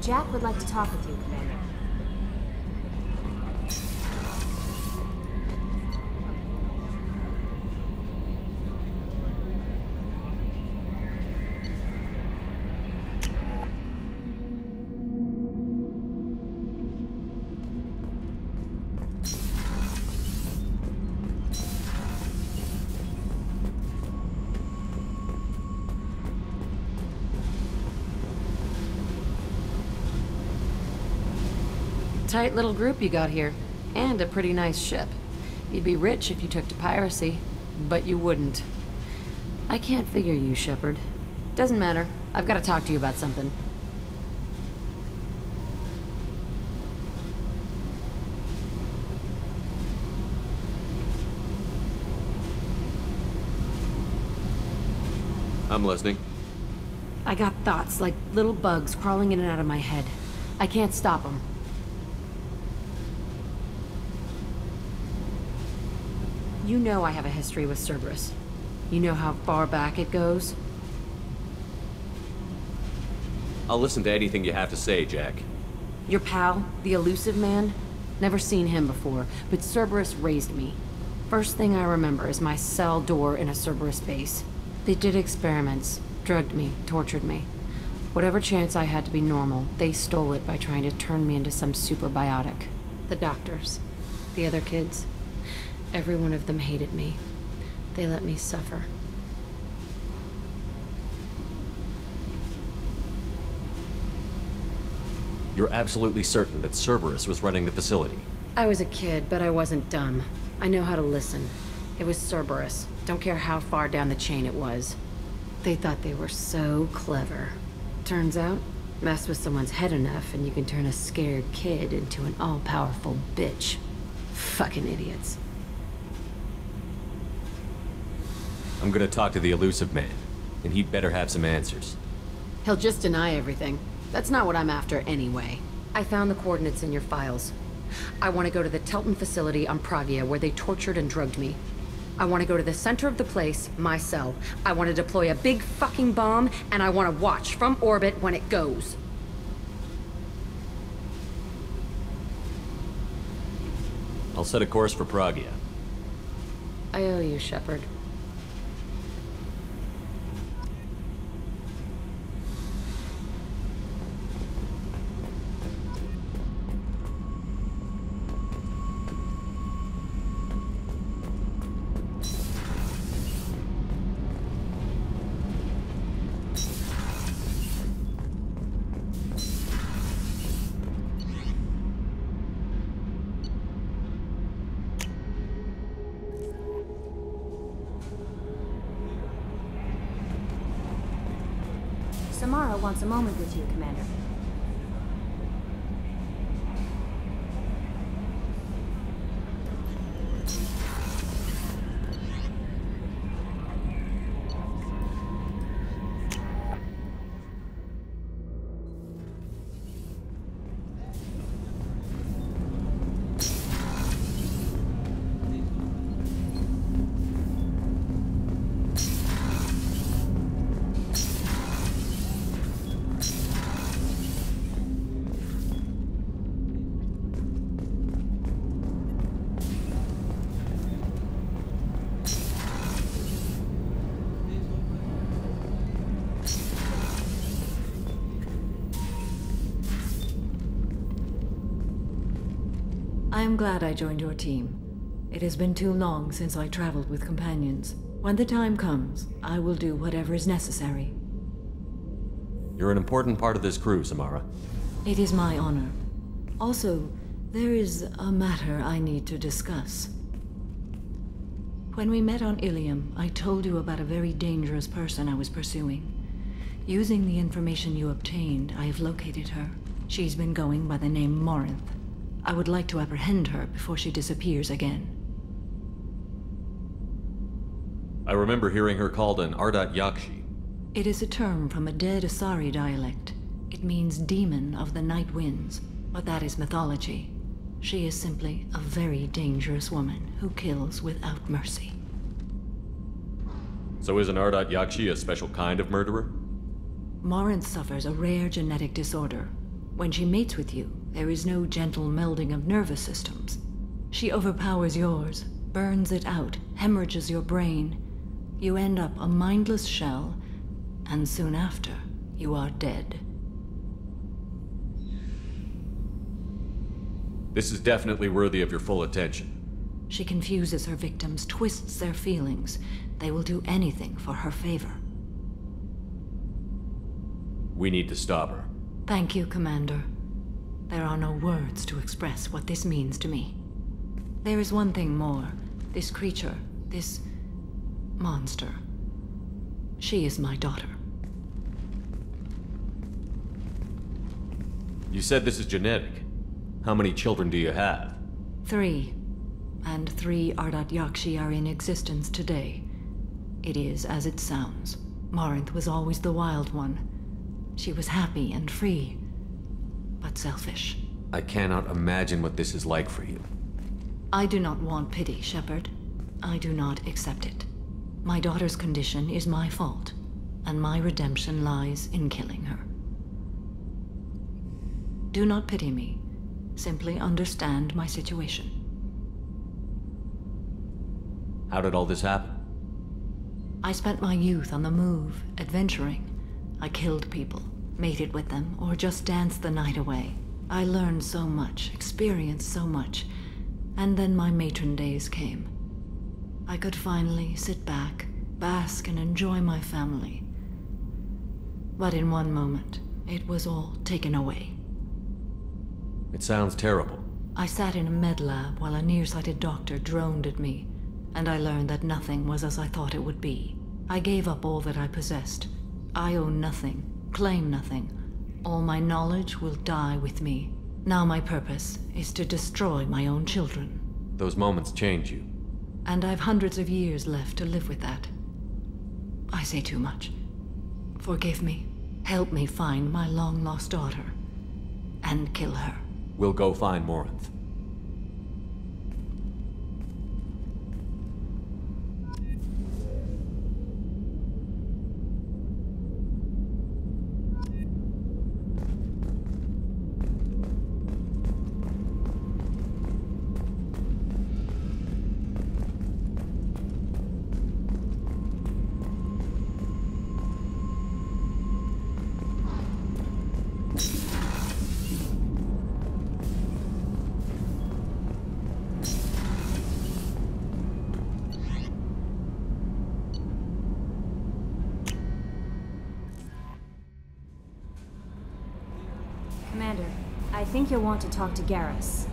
Jack would like to talk with you, Commander. Tight little group you got here, and a pretty nice ship. You'd be rich if you took to piracy, but you wouldn't. I can't figure you, Shepard. Doesn't matter. I've got to talk to you about something. I'm listening. I got thoughts like little bugs crawling in and out of my head. I can't stop them. You know I have a history with Cerberus. You know how far back it goes? I'll listen to anything you have to say, Jack. Your pal, the elusive man? Never seen him before, but Cerberus raised me. First thing I remember is my cell door in a Cerberus base. They did experiments, drugged me, tortured me. Whatever chance I had to be normal, they stole it by trying to turn me into some superbiotic. The doctors, the other kids, every one of them hated me. They let me suffer. You're absolutely certain that Cerberus was running the facility? I was a kid, but I wasn't dumb. I know how to listen. It was Cerberus. Don't care how far down the chain it was. They thought they were so clever. Turns out, mess with someone's head enough and you can turn a scared kid into an all-powerful bitch. Fucking idiots. I'm gonna talk to the elusive man, and he'd better have some answers. He'll just deny everything. That's not what I'm after anyway. I found the coordinates in your files. I want to go to the Telton facility on Pragia where they tortured and drugged me. I want to go to the center of the place, my cell. I want to deploy a big fucking bomb, and I want to watch from orbit when it goes. I'll set a course for Pragia. I owe you, Shepard. Samara wants a moment with you, Commander. I am glad I joined your team. It has been too long since I traveled with companions. When the time comes, I will do whatever is necessary. You're an important part of this crew, Samara. It is my honor. Also, there is a matter I need to discuss. When we met on Ilium, I told you about a very dangerous person I was pursuing. Using the information you obtained, I have located her. She's been going by the name Morinth. I would like to apprehend her before she disappears again. I remember hearing her called an Ardat Yakshi. It is a term from a dead Asari dialect. It means demon of the night winds, but that is mythology. She is simply a very dangerous woman who kills without mercy. So is an Ardat Yakshi a special kind of murderer? Morinth suffers a rare genetic disorder. When she mates with you, there is no gentle melding of nervous systems. She overpowers yours, burns it out, hemorrhages your brain. You end up a mindless shell, and soon after, you are dead. This is definitely worthy of your full attention. She confuses her victims, twists their feelings. They will do anything for her favor. We need to stop her. Thank you, Commander. There are no words to express what this means to me. There is one thing more. This creature, this monster. She is my daughter. You said this is genetic. How many children do you have? 3. And 3 Ardat Yakshi are in existence today. It is as it sounds. Marinth was always the wild one. She was happy and free, but selfish. I cannot imagine what this is like for you. I do not want pity, Shepard. I do not accept it. My daughter's condition is my fault, and my redemption lies in killing her. Do not pity me. Simply understand my situation. How did all this happen? I spent my youth on the move, adventuring. I killed people, mated with them, or just danced the night away. I learned so much, experienced so much, and then my matron days came. I could finally sit back, bask and enjoy my family. But in one moment, it was all taken away. It sounds terrible. I sat in a med lab while a nearsighted doctor droned at me, and I learned that nothing was as I thought it would be. I gave up all that I possessed. I own nothing, claim nothing. All my knowledge will die with me. Now my purpose is to destroy my own children. Those moments change you. And I've hundreds of years left to live with that. I say too much. Forgive me. Help me find my long-lost daughter. And kill her. We'll go find Morinth. Commander, I think you'll want to talk to Garrus.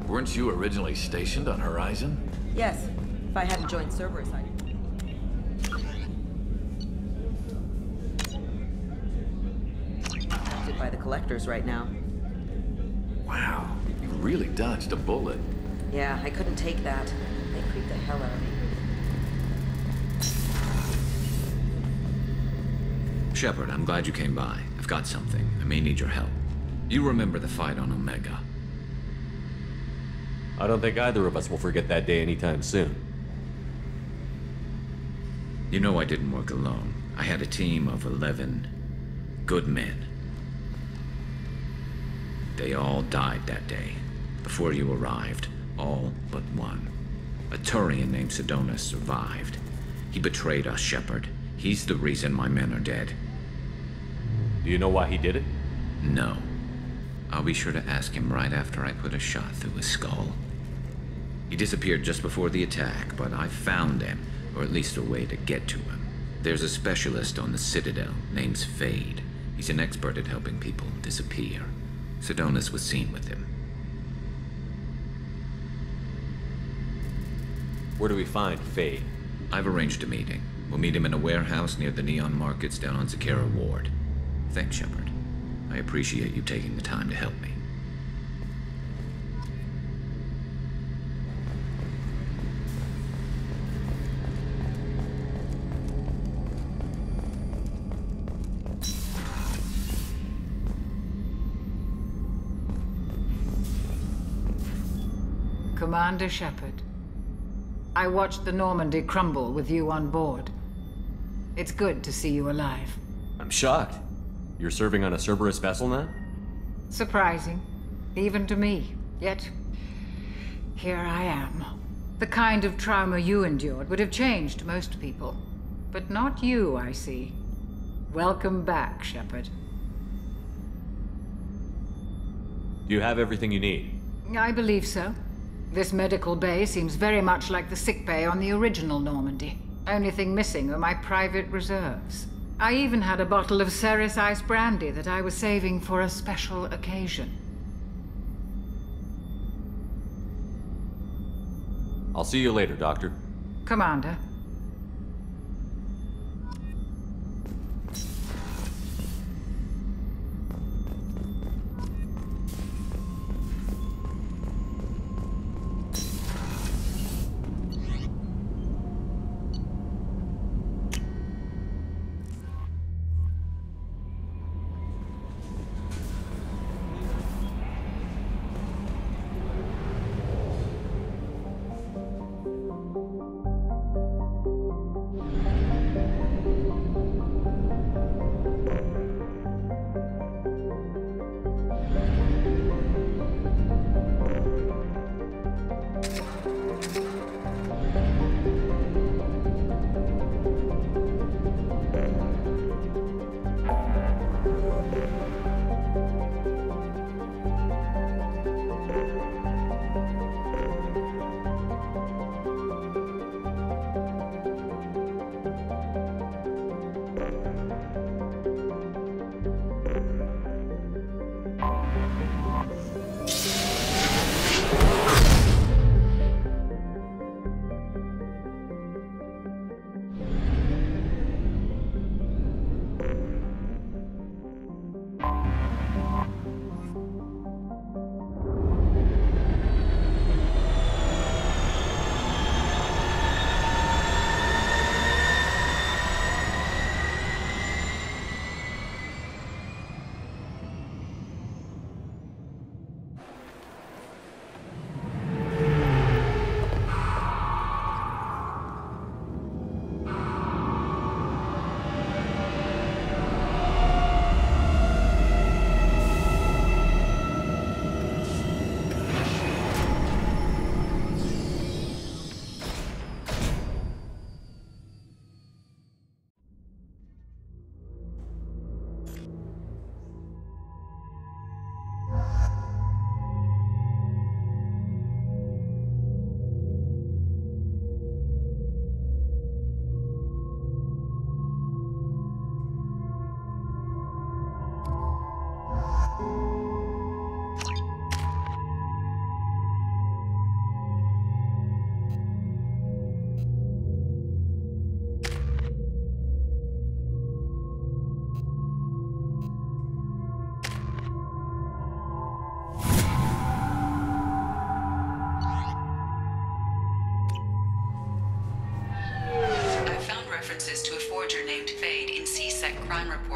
Weren't you originally stationed on Horizon? Yes. If I hadn't joined Cerberus, I'd... by the collectors right now. Wow, you really dodged a bullet. Yeah, I couldn't take that. They creeped the hell out of me. Shepard, I'm glad you came by. I've got something. I may need your help. You remember the fight on Omega? I don't think either of us will forget that day anytime soon. You know I didn't work alone. I had a team of 11 good men. They all died that day, before you arrived, all but one. A Turian named Sidonus survived. He betrayed us, Shepard. He's the reason my men are dead. Do you know why he did it? No. I'll be sure to ask him right after I put a shot through his skull. He disappeared just before the attack, but I found him, or at least a way to get to him. There's a specialist on the Citadel named Fade. He's an expert at helping people disappear. Sidonus was seen with him. Where do we find Fade? I've arranged a meeting. We'll meet him in a warehouse near the Neon Markets down on Zakera Ward. Thanks, Shepard. I appreciate you taking the time to help me. Commander Shepard. I watched the Normandy crumble with you on board. It's good to see you alive. I'm shocked. You're serving on a Cerberus vessel now? Surprising, even to me. Yet, here I am. The kind of trauma you endured would have changed most people. But not you, I see. Welcome back, Shepard. Do you have everything you need? I believe so. This medical bay seems very much like the sick bay on the original Normandy. Only thing missing are my private reserves. I even had a bottle of Ceres Ice brandy that I was saving for a special occasion. I'll see you later, Doctor. Commander.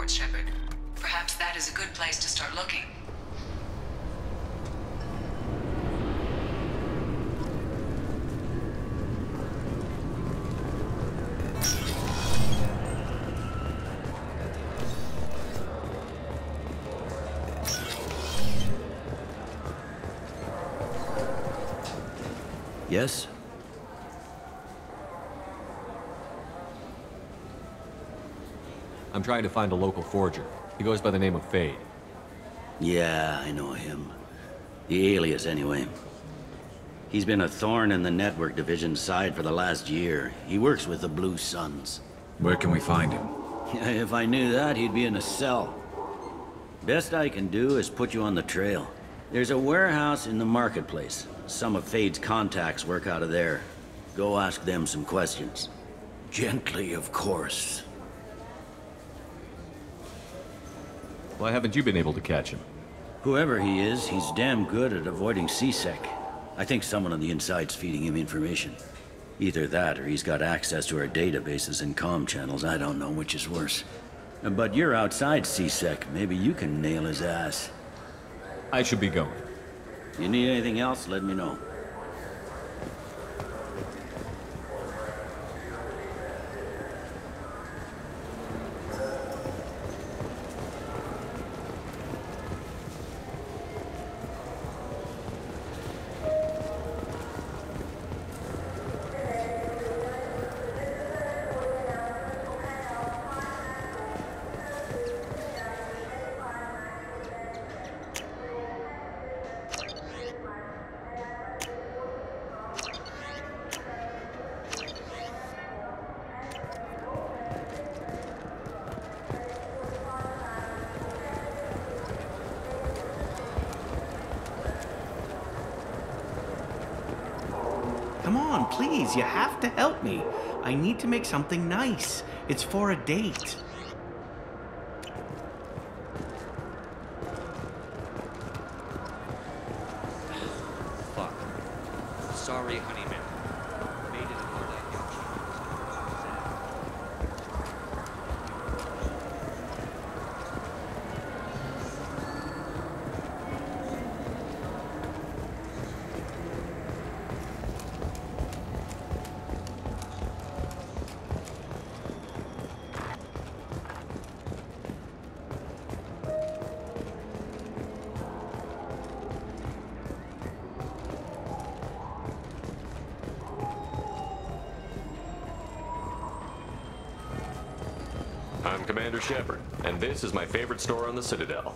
Shepard. Perhaps that is a good place to start looking. Yes? I'm trying to find a local forger. He goes by the name of Fade. Yeah, I know him. The alias, anyway. He's been a thorn in the network division's side for the last year. He works with the Blue Suns. Where can we find him? If I knew that, he'd be in a cell. Best I can do is put you on the trail. There's a warehouse in the marketplace. Some of Fade's contacts work out of there. Go ask them some questions. Gently, of course. Why haven't you been able to catch him? Whoever he is, he's damn good at avoiding C-Sec. I think someone on the inside's feeding him information. Either that, or he's got access to our databases and comm channels. I don't know which is worse. But you're outside C-Sec. Maybe you can nail his ass. I should be going. You need anything else, let me know. Come on, please, you have to help me. I need to make something nice. It's for a date. Fuck. Sorry, honey man. Made it all that I'm Commander Shepard, and this is my favorite store on the Citadel.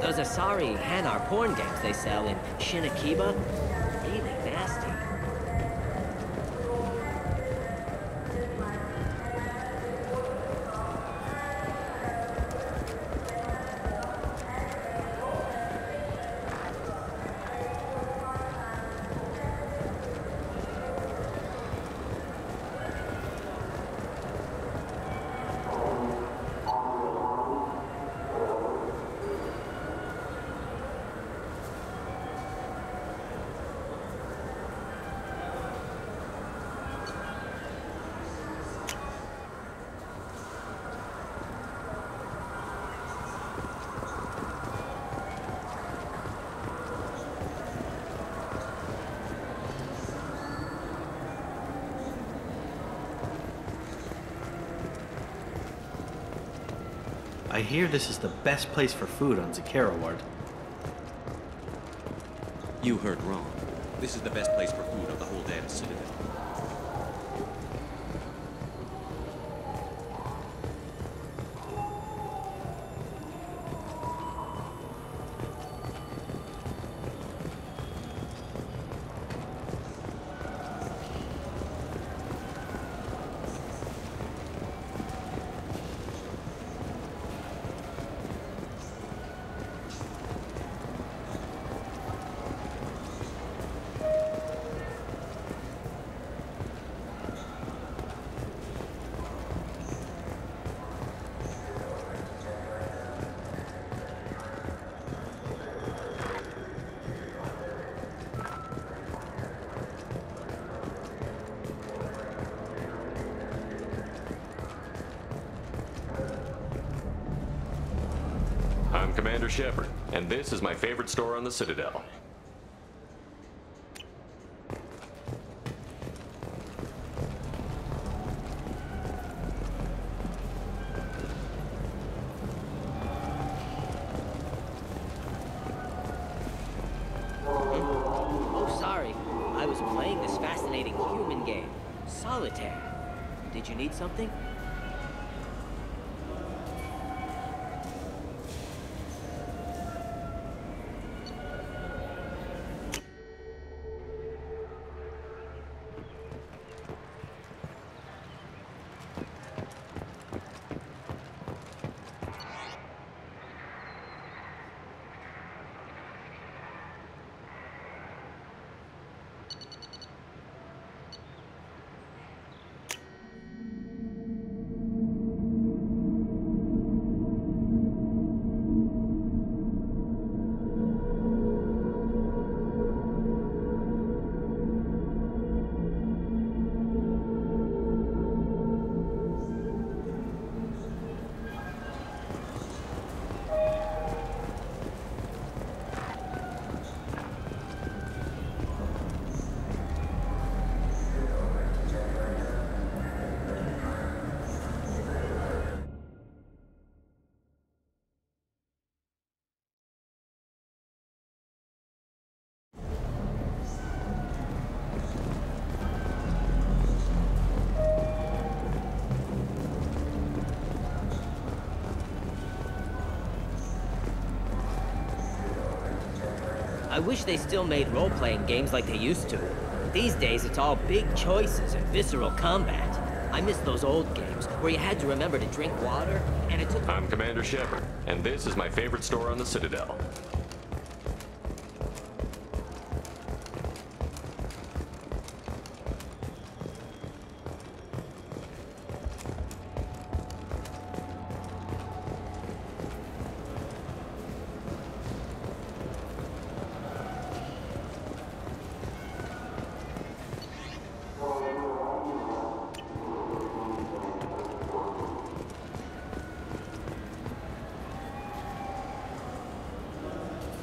Those Asari Hanar porn games they sell in Shinakiba, really nasty. I hear this is the best place for food on Zakera Ward. You heard wrong. This is the best place for food on the whole data Citadel. I'm Commander Shepard, and this is my favorite store on the Citadel. fascinating human game. Solitaire. Did you need something? I wish they still made role-playing games like they used to. These days, it's all big choices and visceral combat. I miss those old games, where you had to remember to drink water, and it took— I'm Commander Shepard, and this is my favorite store on the Citadel.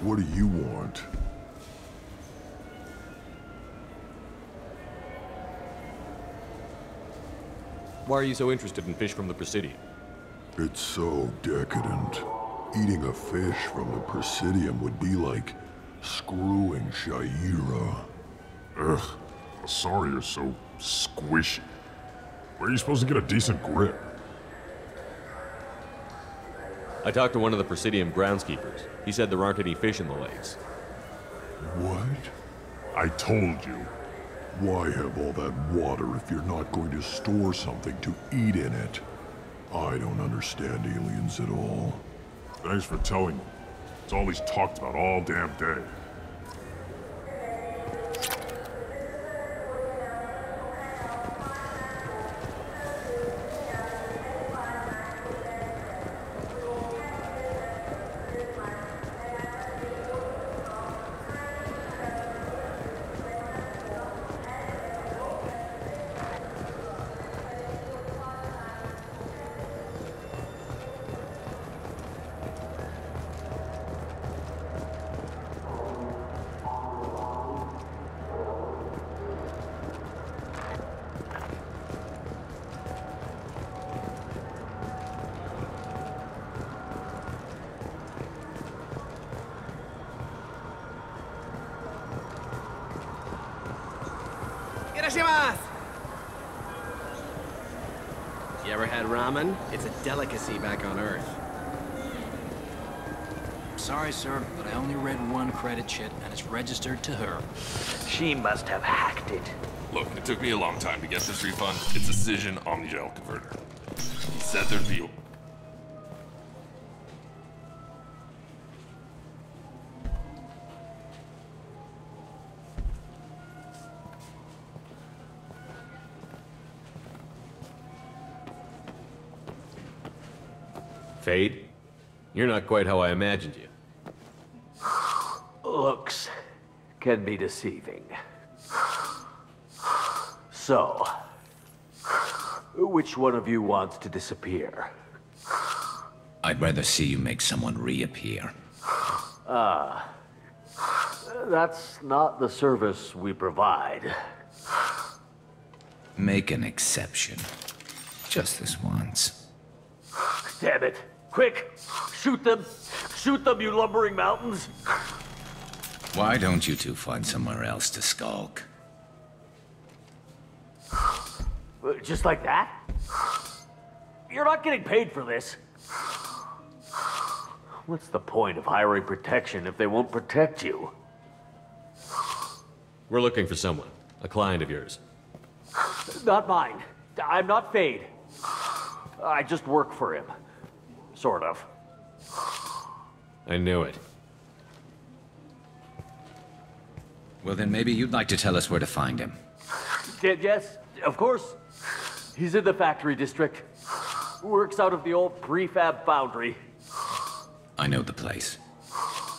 What do you want? Why are you so interested in fish from the Presidium? It's so decadent. Eating a fish from the Presidium would be like screwing Shaira. Ugh, sorry you're so squishy. Where are you supposed to get a decent grip? I talked to one of the Presidium groundskeepers. He said there aren't any fish in the lakes. What? I told you. Why have all that water if you're not going to store something to eat in it? I don't understand aliens at all. Thanks for telling me. It's all he's talked about all damn day. You ever had ramen? It's a delicacy back on Earth. Sorry, sir, but I only read one credit sheet, and it's registered to her. She must have hacked it. Look, it took me a long time to get this refund. It's a Cision Omnigel converter. He said there'd be... Fade? You're not quite how I imagined you. Looks can be deceiving. So, which one of you wants to disappear? I'd rather see you make someone reappear. That's not the service we provide. Make an exception. Just this once. Damn it. Quick! Shoot them! Shoot them, you lumbering mountains! Why don't you two find somewhere else to skulk? Just like that? You're not getting paid for this. What's the point of hiring protection if they won't protect you? We're looking for someone. A client of yours. Not mine. I'm not Fade. I just work for him. Sort of. I knew it. Well, then maybe you'd like to tell us where to find him. Yes, of course. He's in the factory district. Works out of the old prefab foundry. I know the place.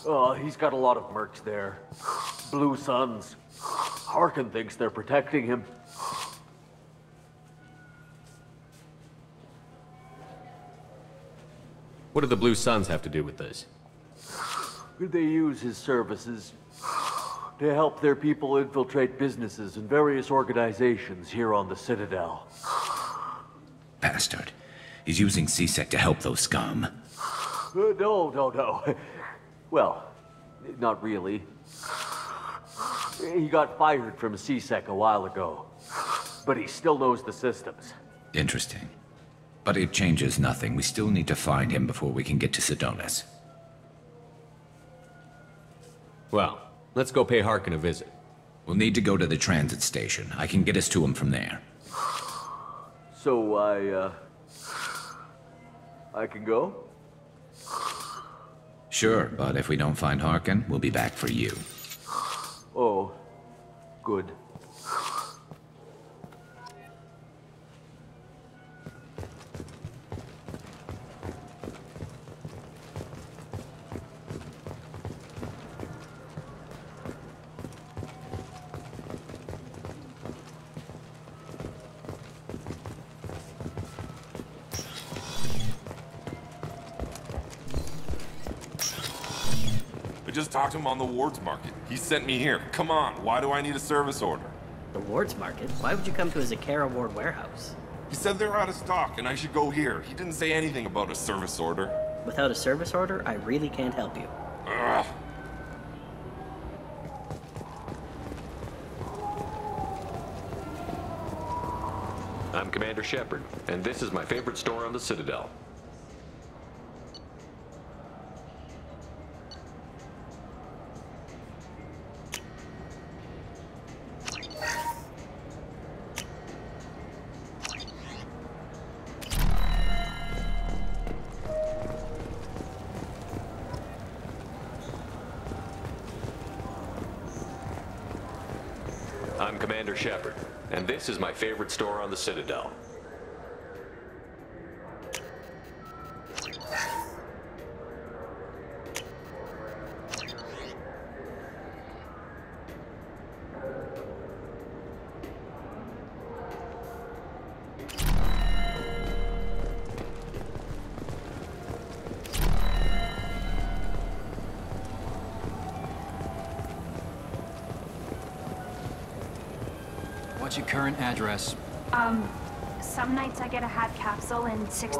Oh, he's got a lot of mercs there. Blue Suns. Harkin thinks they're protecting him. What do the Blue Suns have to do with this? They use his services to help their people infiltrate businesses and various organizations here on the Citadel. Bastard. He's using CSEC to help those scum. No. Well, not really. He got fired from CSEC a while ago, but he still knows the systems. Interesting. But it changes nothing. We still need to find him before we can get to Sedonis. Well, let's go pay Harkin a visit. We'll need to go to the transit station. I can get us to him from there. So I can go? Sure, but if we don't find Harkin, we'll be back for you. Oh, good. I just talked to him on the Wards Market. He sent me here. Come on, why do I need a service order? The Wards Market? Why would you come to a Zakara Ward warehouse? He said they're out of stock and I should go here. He didn't say anything about a service order. Without a service order, I really can't help you. Ugh. I'm Commander Shepard, and this is my favorite store on the Citadel. I'm Commander Shepard, and this is my favorite store on the Citadel. What's your current address? Some nights I get a hat capsule and 6...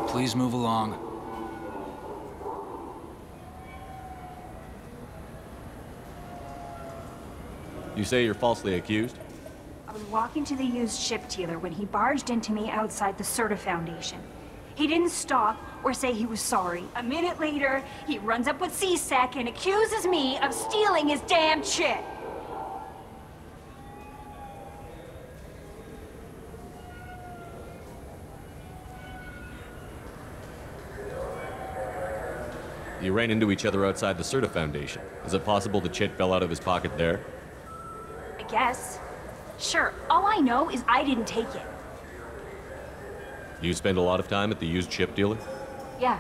Please move along. You say you're falsely accused? I was walking to the used ship dealer when he barged into me outside the Serta Foundation. He didn't stop or say he was sorry. A minute later, he runs up with CSEC and accuses me of stealing his damn shit. You ran into each other outside the Serta Foundation. Is it possible the chit fell out of his pocket there? I guess. Sure, all I know is I didn't take it. You spend a lot of time at the used ship dealer? Yeah,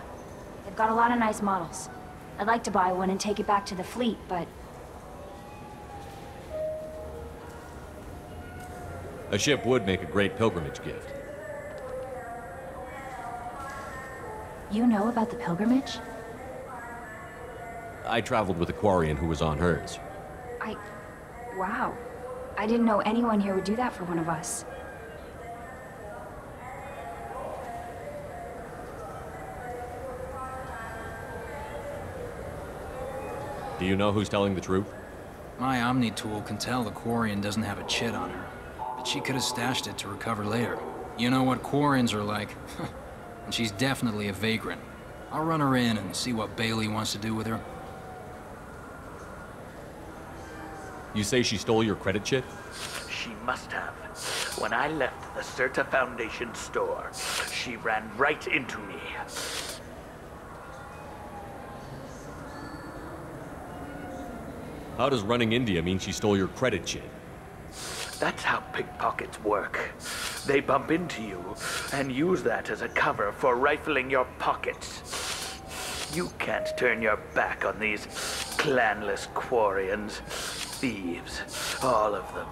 they've got a lot of nice models. I'd like to buy one and take it back to the fleet, but... A ship would make a great pilgrimage gift. You know about the pilgrimage? I traveled with a Quarian who was on hers. Wow. I didn't know anyone here would do that for one of us. Do you know who's telling the truth? My Omni tool can tell the Quarian doesn't have a chit on her. but she could have stashed it to recover later. You know what Quarrens are like. And she's definitely a vagrant. I'll run her in and see what Bailey wants to do with her. You say she stole your credit chip? She must have. When I left the Certa Foundation store, she ran right into me. How does running into you mean she stole your credit chip? That's how pickpockets work. They bump into you and use that as a cover for rifling your pockets. You can't turn your back on these clanless Quarians. Thieves, all of them.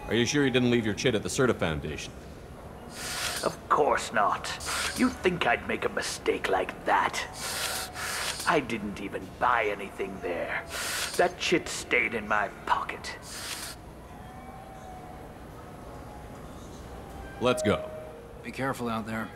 Are you sure you didn't leave your chit at the Certa Foundation? Of course not. You think I'd make a mistake like that? I didn't even buy anything there. That chit stayed in my pocket. Let's go. Be careful out there.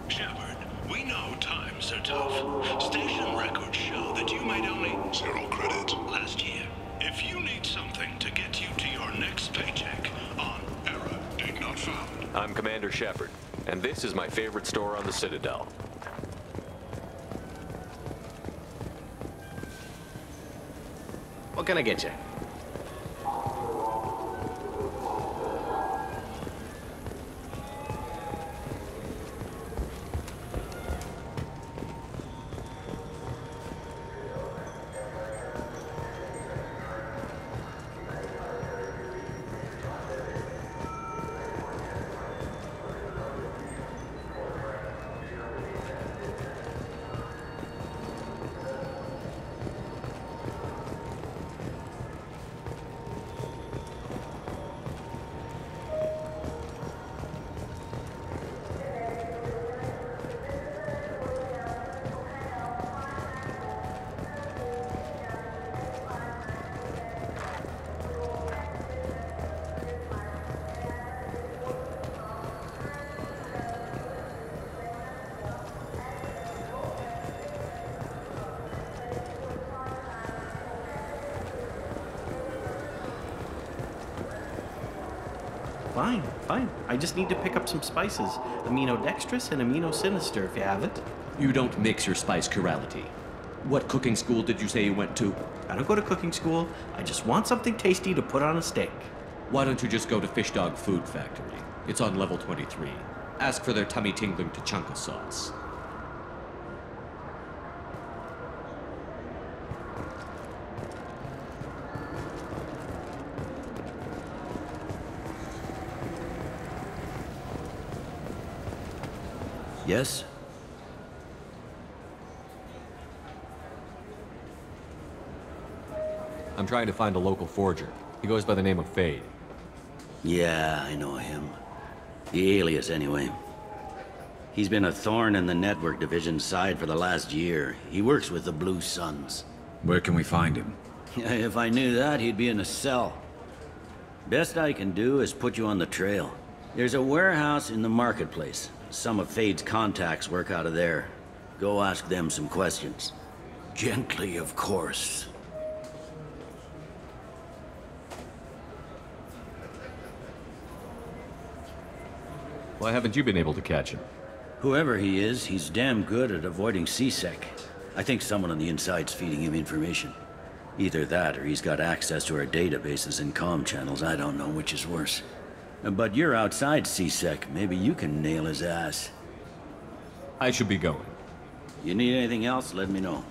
Shepard, we know times are tough. Station records show that you made only 0 credit last year. If you need something to get you to your next paycheck, on error did not found. I'm Commander Shepard, and this is my favorite store on the Citadel. What can I get you? Fine. I just need to pick up some spices. Aminodextrous and aminosinister, if you have it. You don't mix your spice chirality. What cooking school did you say you went to? I don't go to cooking school. I just want something tasty to put on a steak. Why don't you just go to Fish Dog Food Factory? It's on level 23. Ask for their tummy-tingling tachanka sauce. Yes? I'm trying to find a local forger. He goes by the name of Fade. Yeah, I know him. The alias, anyway. He's been a thorn in the network division's side for the last year. He works with the Blue Suns. Where can we find him? If I knew that, he'd be in a cell. Best I can do is put you on the trail. There's a warehouse in the marketplace. Some of Fade's contacts work out of there. Go ask them some questions. Gently, of course. Why haven't you been able to catch him? Whoever he is, he's damn good at avoiding CSEC. I think someone on the inside's feeding him information. Either that, or he's got access to our databases and comm channels. I don't know which is worse. But you're outside CSEC. Maybe you can nail his ass. I should be going. You need anything else, let me know.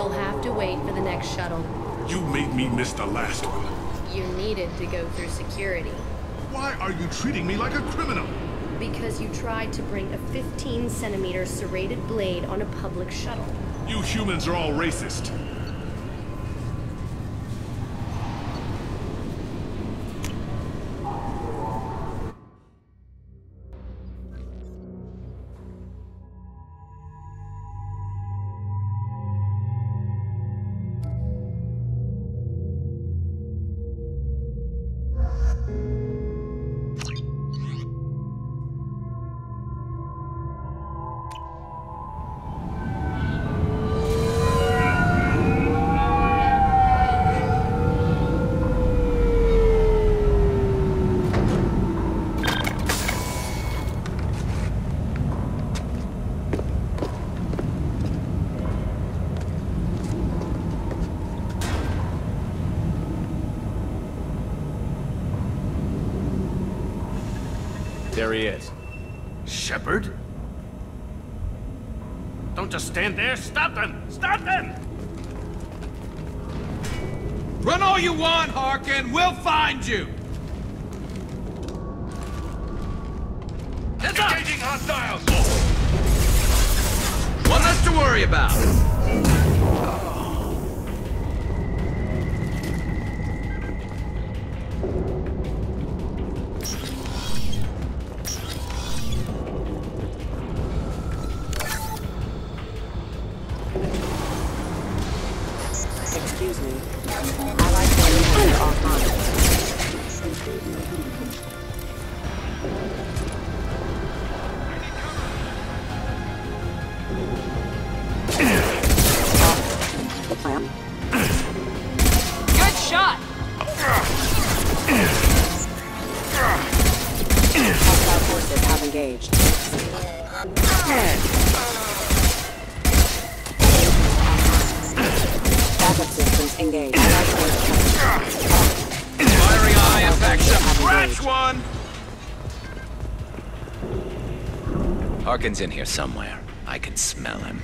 You'll have to wait for the next shuttle. You made me miss the last one. You needed to go through security. Why are you treating me like a criminal? Because you tried to bring a 15-centimeter serrated blade on a public shuttle. You humans are all racist. There he is. Shepard? Don't just stand there. Stop them! Stop them! Run all you want, Harkin. We'll find you. Heads up! Engaging hostiles! One less to worry about. Excuse me. I like when you have your offline. Good shot! Hostile forces have engaged. Backup systems engaged. Firing eye infection. Scratch one! Harkin's in here somewhere. I can smell him.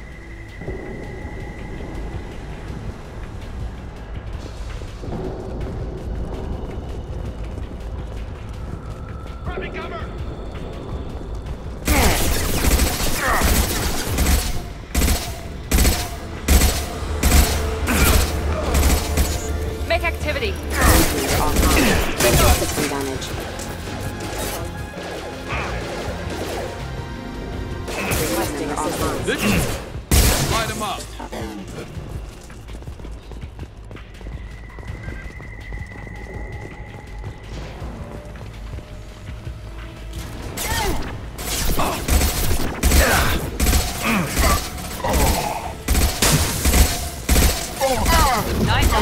Grabbing cover! Make activity. System damage. Requesting assistance. Light him up. Nice.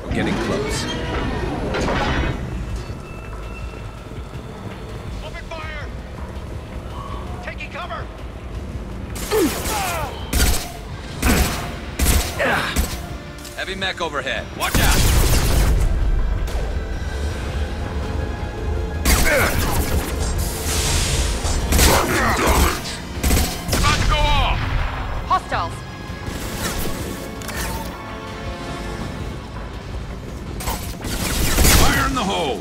We're getting close. Open fire! Taking cover! Heavy mech overhead. Watch out! About to go off! Hostiles. Fire in the hole.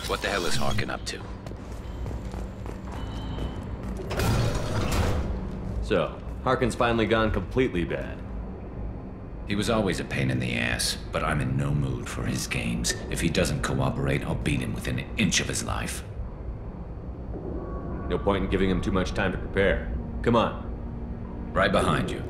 What the hell is Harkin up to? So, Harkin's finally gone completely bad. He was always a pain in the ass, but I'm in no mood for his games. If he doesn't cooperate, I'll beat him within an inch of his life. No point in giving him too much time to prepare. Come on. Right behind you.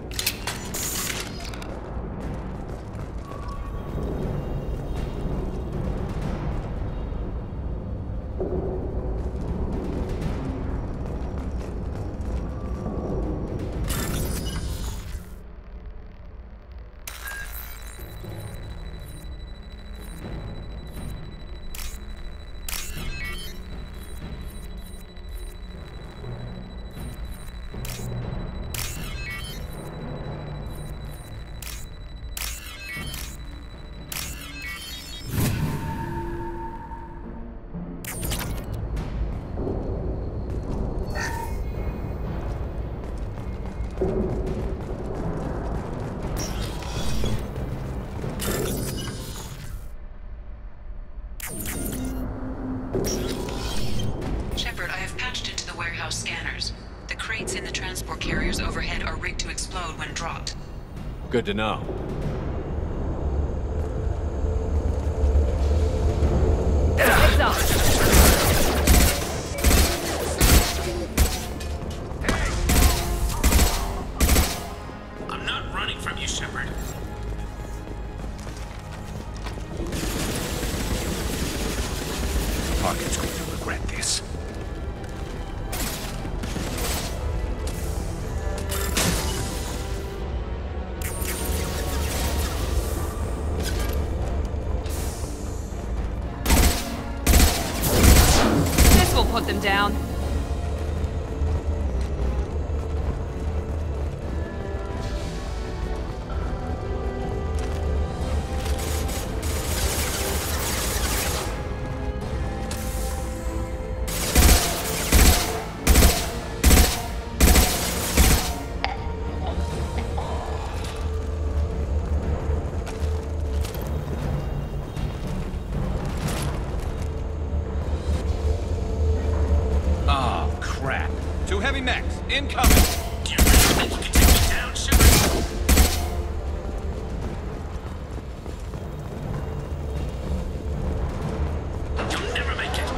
Shepard, I have patched into the warehouse scanners. The crates in the transport carriers overhead are rigged to explode when dropped. Good to know. Heads up! I'm not running from you, Shepard. Harkin's going to regret this. This will put them down. Heavy mechs, incoming! Do you really think you can take me down, Shepard? You'll never make it!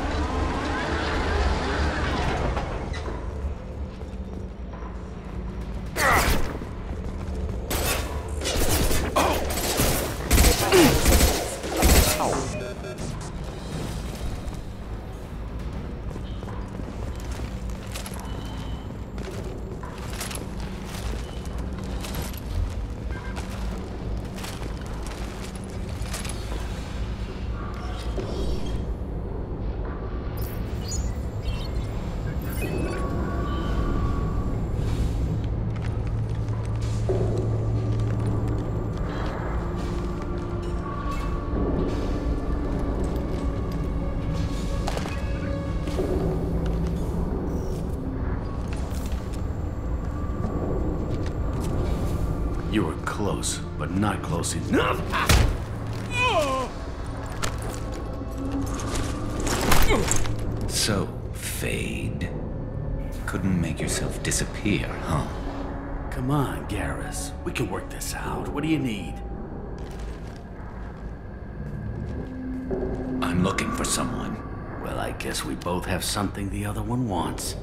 You were close, but not close enough. So, Fade. Couldn't make yourself disappear, huh? Come on, GHz. We can work this out. What do you need? I'm looking for someone. Well, I guess we both have something the other one wants.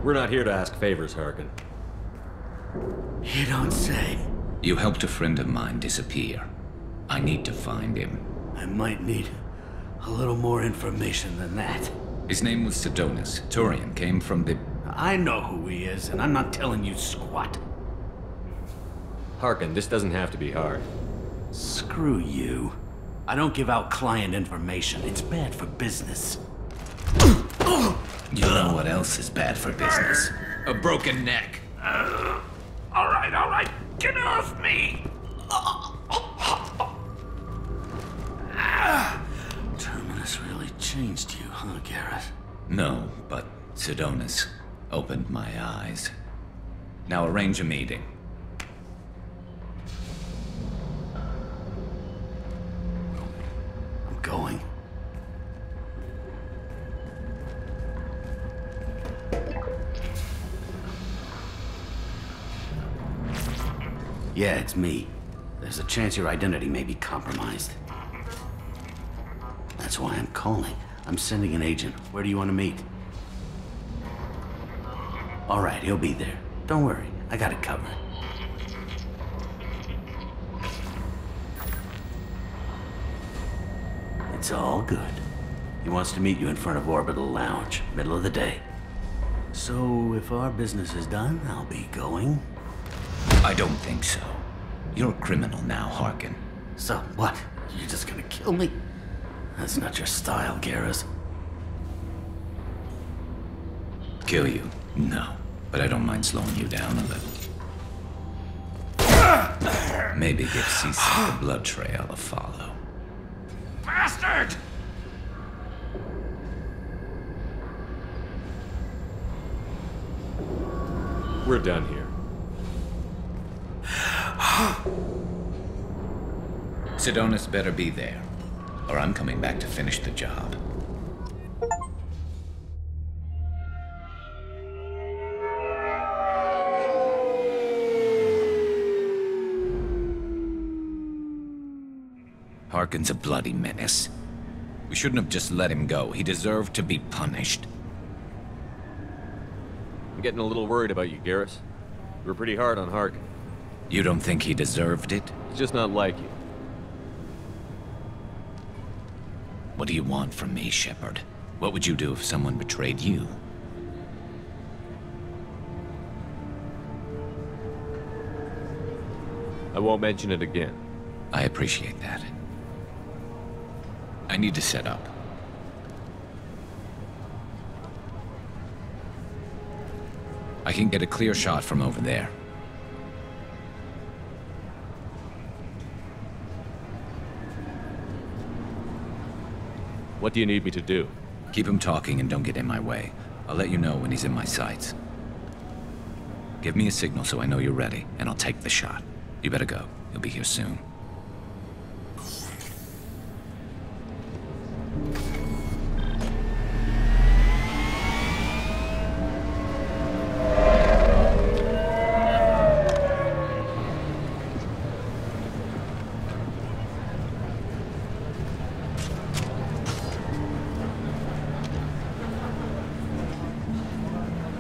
We're not here to ask favors, Harkin. You don't say. You helped a friend of mine disappear. I need to find him. I might need a little more information than that. His name was Sedonis. Turian came from the... I know who he is, and I'm not telling you squat. Harkin, this doesn't have to be hard. Screw you. I don't give out client information. It's bad for business. You know what else is bad for business? A broken neck. All right. Get off me! Terminus really changed you, huh, GHz? No, but Sedonis opened my eyes. Now arrange a meeting. I'm going. Yeah, it's me. There's a chance your identity may be compromised. That's why I'm calling. I'm sending an agent. Where do you want to meet? All right, he'll be there. Don't worry, I got it covered. It's all good. He wants to meet you in front of Orbital Lounge, middle of the day. So, if our business is done, I'll be going. I don't think so. You're a criminal now, Harkin. So, what? You're just gonna kill me? That's not your style, GHz. Kill you? No. But I don't mind slowing you down a little. Maybe give C-Sec a blood trail a follow. Bastard! We're done here. Sidonis better be there, or I'm coming back to finish the job. Harkin's a bloody menace. We shouldn't have just let him go. He deserved to be punished. I'm getting a little worried about you, Garrus. You were pretty hard on Harkin. You don't think he deserved it? He's just not like you. What do you want from me, Shepard? What would you do if someone betrayed you? I won't mention it again. I appreciate that. I need to set up. I can get a clear shot from over there. What do you need me to do? Keep him talking and don't get in my way. I'll let you know when he's in my sights. Give me a signal so I know you're ready, and I'll take the shot. You better go. You'll be here soon.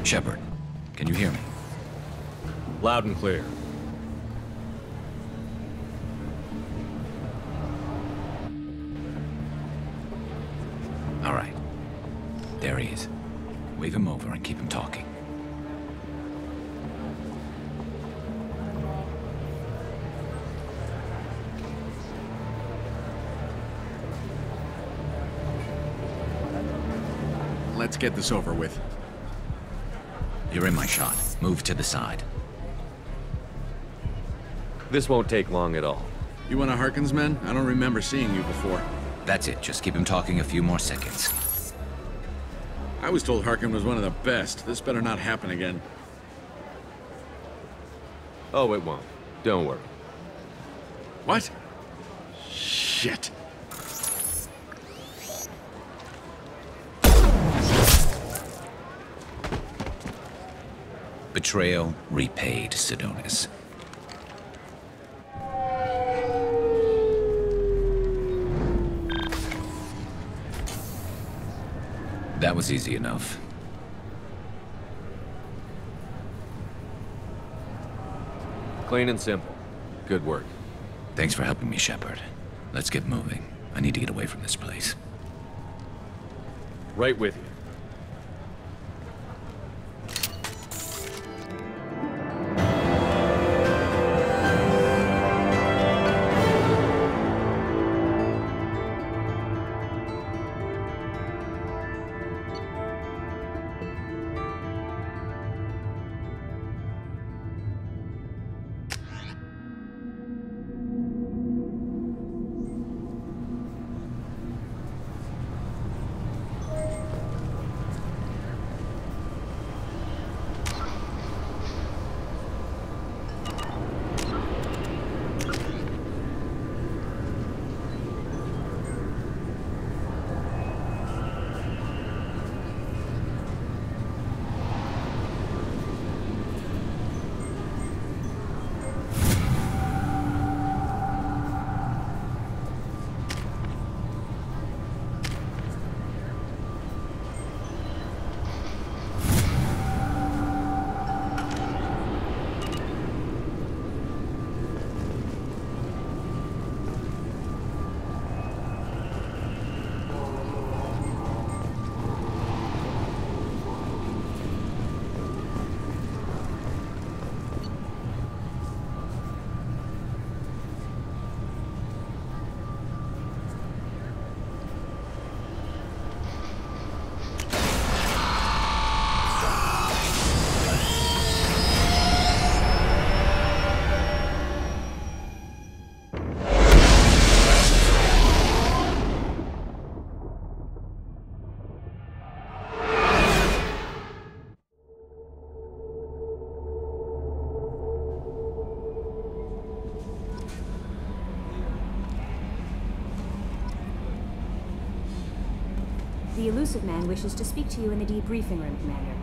Shepard, can you hear me? Loud and clear. All right. There he is. Wave him over and keep him talking. Let's get this over with. You're in my shot. Move to the side. This won't take long at all. You one of Harkin's men? I don't remember seeing you before. That's it. Just keep him talking a few more seconds. I was told Harkin was one of the best. This better not happen again. Oh, it won't. Don't worry. What? Shit. Betrayal repaid, Sidonis. That was easy enough. Clean and simple. Good work. Thanks for helping me, Shepard. Let's get moving. I need to get away from this place. Right with you. The elusive man wishes to speak to you in the debriefing room, Commander.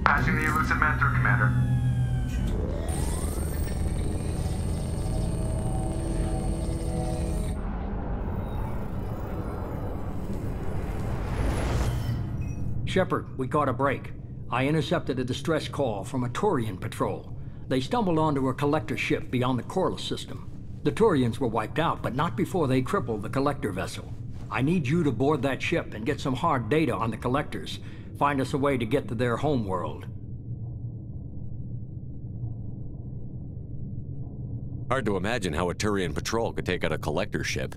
Passing the elusive man through, Commander. Shepard, we caught a break. I intercepted a distress call from a Turian patrol. They stumbled onto a collector ship beyond the Corliss system. The Turians were wiped out, but not before they crippled the collector vessel. I need you to board that ship and get some hard data on the collectors. Find us a way to get to their home world. Hard to imagine how a Turian patrol could take out a collector ship.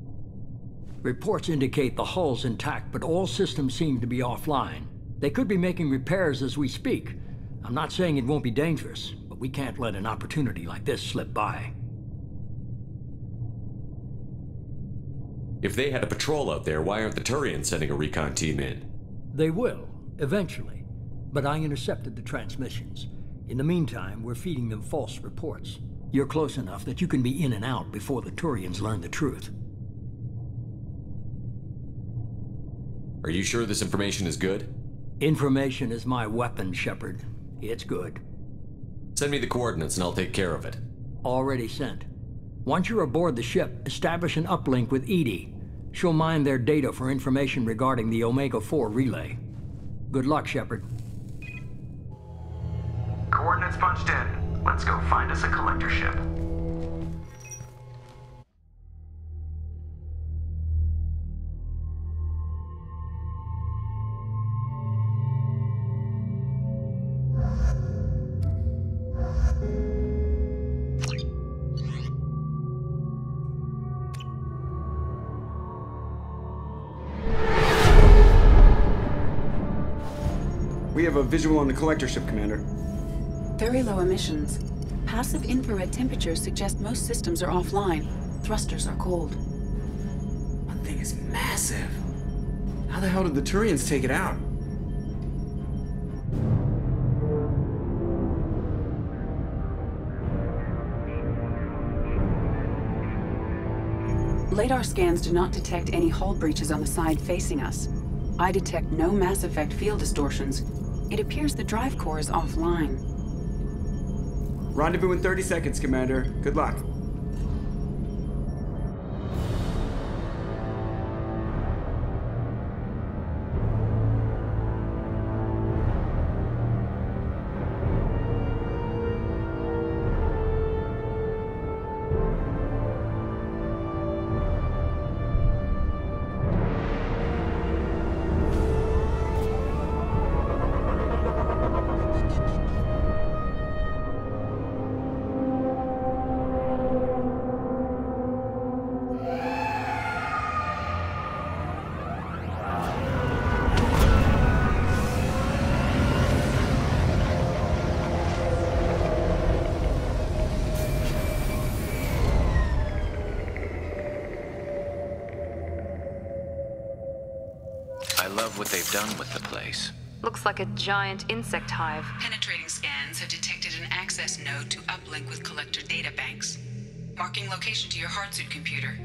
Reports indicate the hull's intact, but all systems seem to be offline. They could be making repairs as we speak. I'm not saying it won't be dangerous, but we can't let an opportunity like this slip by. If they had a patrol out there, why aren't the Turians sending a recon team in? They will, eventually. But I intercepted the transmissions. In the meantime, we're feeding them false reports. You're close enough that you can be in and out before the Turians learn the truth. Are you sure this information is good? Information is my weapon, Shepard. It's good. Send me the coordinates and I'll take care of it. Already sent. Once you're aboard the ship, establish an uplink with Edie. She'll mine their data for information regarding the Omega-4 relay. Good luck, Shepard. Coordinates punched in. Let's go find us a collector ship. We have a visual on the collector ship, Commander. Very low emissions. Passive infrared temperatures suggest most systems are offline. Thrusters are cold. That thing is massive. How the hell did the Turians take it out? Radar scans do not detect any hull breaches on the side facing us. I detect no Mass Effect field distortions. It appears the drive core is offline. Rendezvous in 30 seconds, Commander. Good luck. what they've done with the place. Looks like a giant insect hive. Penetrating scans have detected an access node to uplink with collector databanks. Marking location to your hardsuit computer.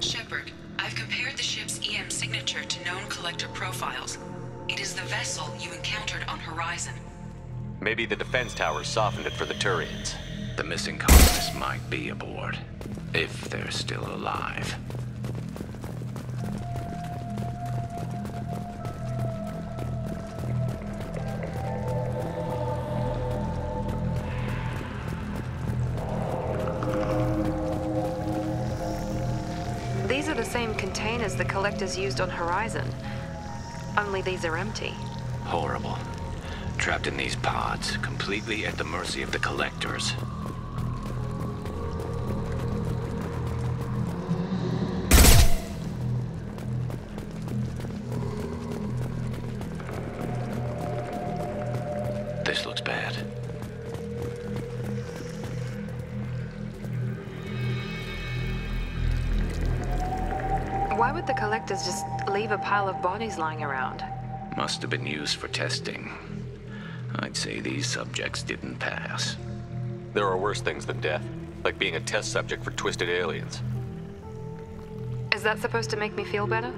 Shepard, I've compared the ship's EM signature to known collector profiles. It is the vessel you encountered on Horizon. Maybe the defense towers softened it for the Turians. The missing colonists might be aboard, if they're still alive. These are the same containers the collectors used on Horizon. Only these are empty. Horrible. Trapped in these pods, completely at the mercy of the collectors. This looks bad. Why would the collectors just leave a pile of bodies lying around? Must have been used for testing. I'd say these subjects didn't pass. There are worse things than death, like being a test subject for twisted aliens. Is that supposed to make me feel better?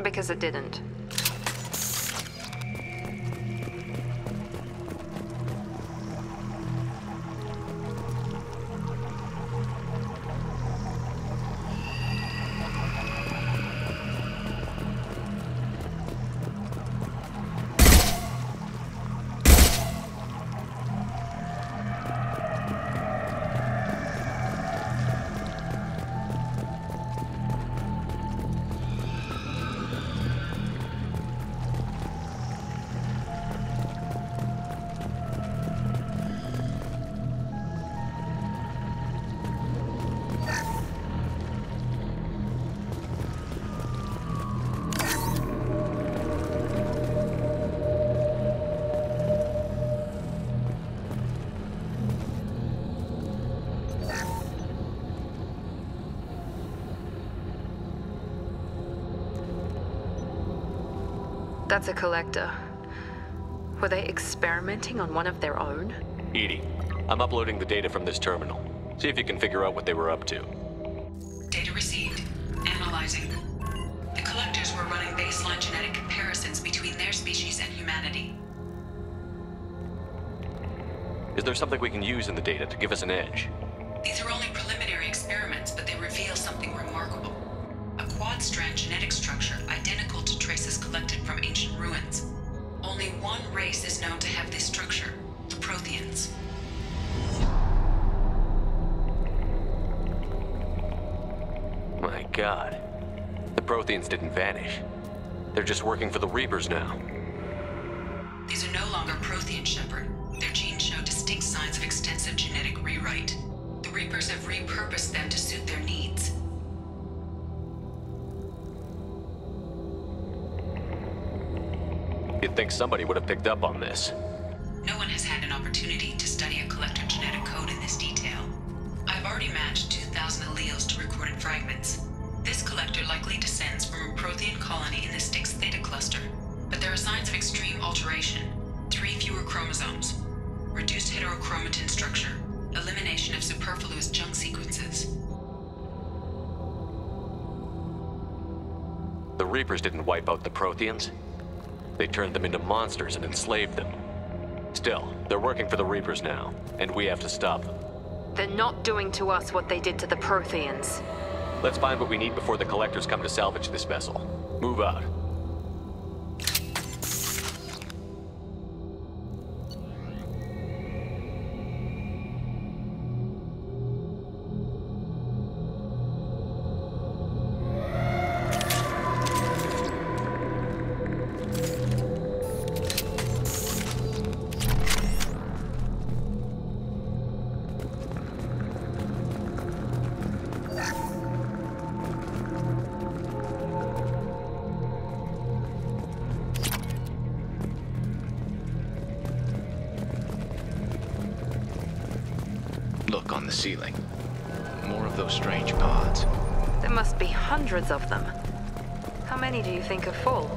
Because it didn't. That's a collector. Were they experimenting on one of their own? Edie, I'm uploading the data from this terminal. See if you can figure out what they were up to. Data received. Analyzing. The collectors were running baseline genetic comparisons between their species and humanity. Is there something we can use in the data to give us an edge? These are only preliminary experiments, but they reveal something remarkable. A quad-strand genetic structure identical to traces collected from ancient ruins. Only one race is known to have this structure, the Protheans. My God. The Protheans didn't vanish. They're just working for the Reapers now. These are no longer Prothean, Shepard. Their genes show distinct signs of extensive genetic rewrite. The Reapers have repurposed them to suit their needs. You'd think somebody would have picked up on this. No one has had an opportunity to study a collector genetic code in this detail. I've already matched 2,000 alleles to recorded fragments. This collector likely descends from a Prothean colony in the Styx Theta cluster. But there are signs of extreme alteration. 3 fewer chromosomes. Reduced heterochromatin structure. Elimination of superfluous junk sequences. The Reapers didn't wipe out the Protheans. They turned them into monsters and enslaved them. Still, they're working for the Reapers now, and we have to stop them. They're not doing to us what they did to the Protheans. Let's find what we need before the collectors come to salvage this vessel. Move out. Look on the ceiling. More of those strange pods. There must be hundreds of them. How many do you think are full?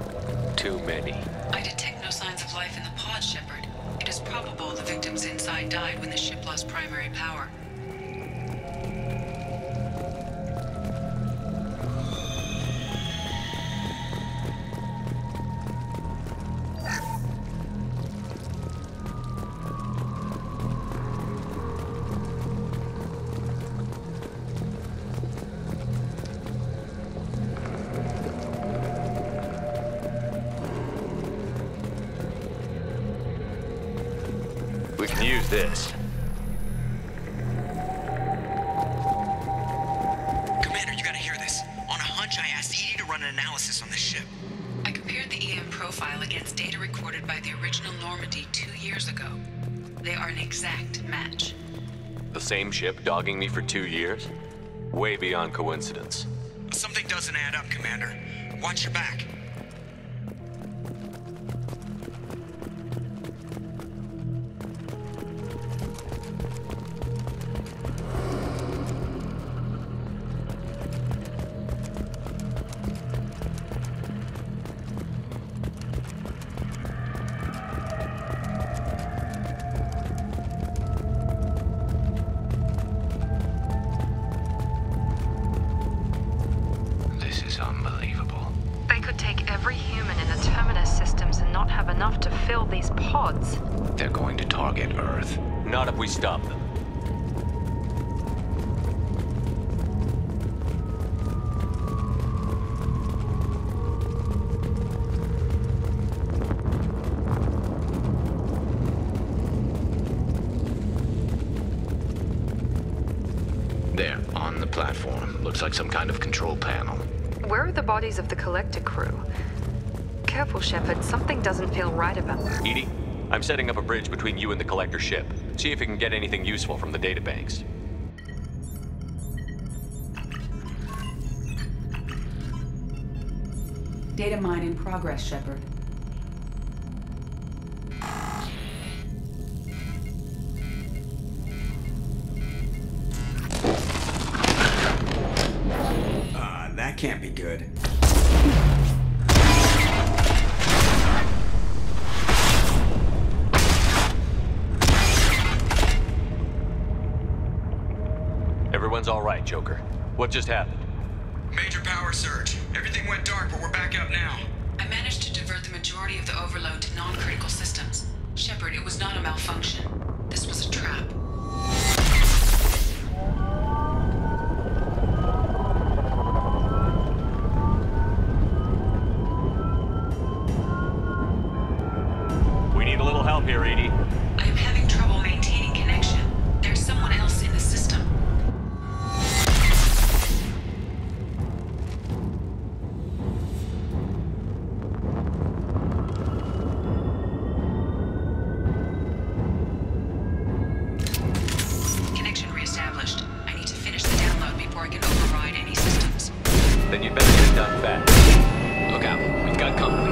Too many. I detect no signs of life in the pod, Shepard. It is probable the victims inside died when the ship lost primary power. We can use this. Commander, you gotta hear this. On a hunch, I asked Edie to run an analysis on this ship. I compared the EM profile against data recorded by the original Normandy 2 years ago. They are an exact match. The same ship dogging me for 2 years? Way beyond coincidence. Something doesn't add up, Commander. Watch your back. They're going to target Earth. Not if we stop them. There, on the platform. Looks like some kind of control panel. Where are the bodies of the collector crew? Careful, Shepard. Something doesn't feel right about them. Edie, I'm setting up a bridge between you and the collector ship. See if you can get anything useful from the databanks. Data mine in progress, Shepard. That can't be good. Everyone's all right, Joker. What just happened? Major power surge. Everything went dark, but we're back up now. I managed to divert the majority of the overload to non-critical systems. Shepard, it was not a malfunction. This was a trap. We need a little help here, Edie. I am having trouble maintaining connection. There's someone else in the system. Connection reestablished. I need to finish the download before I can override any systems. Then you'd better get it done fast. Look out, we've got company.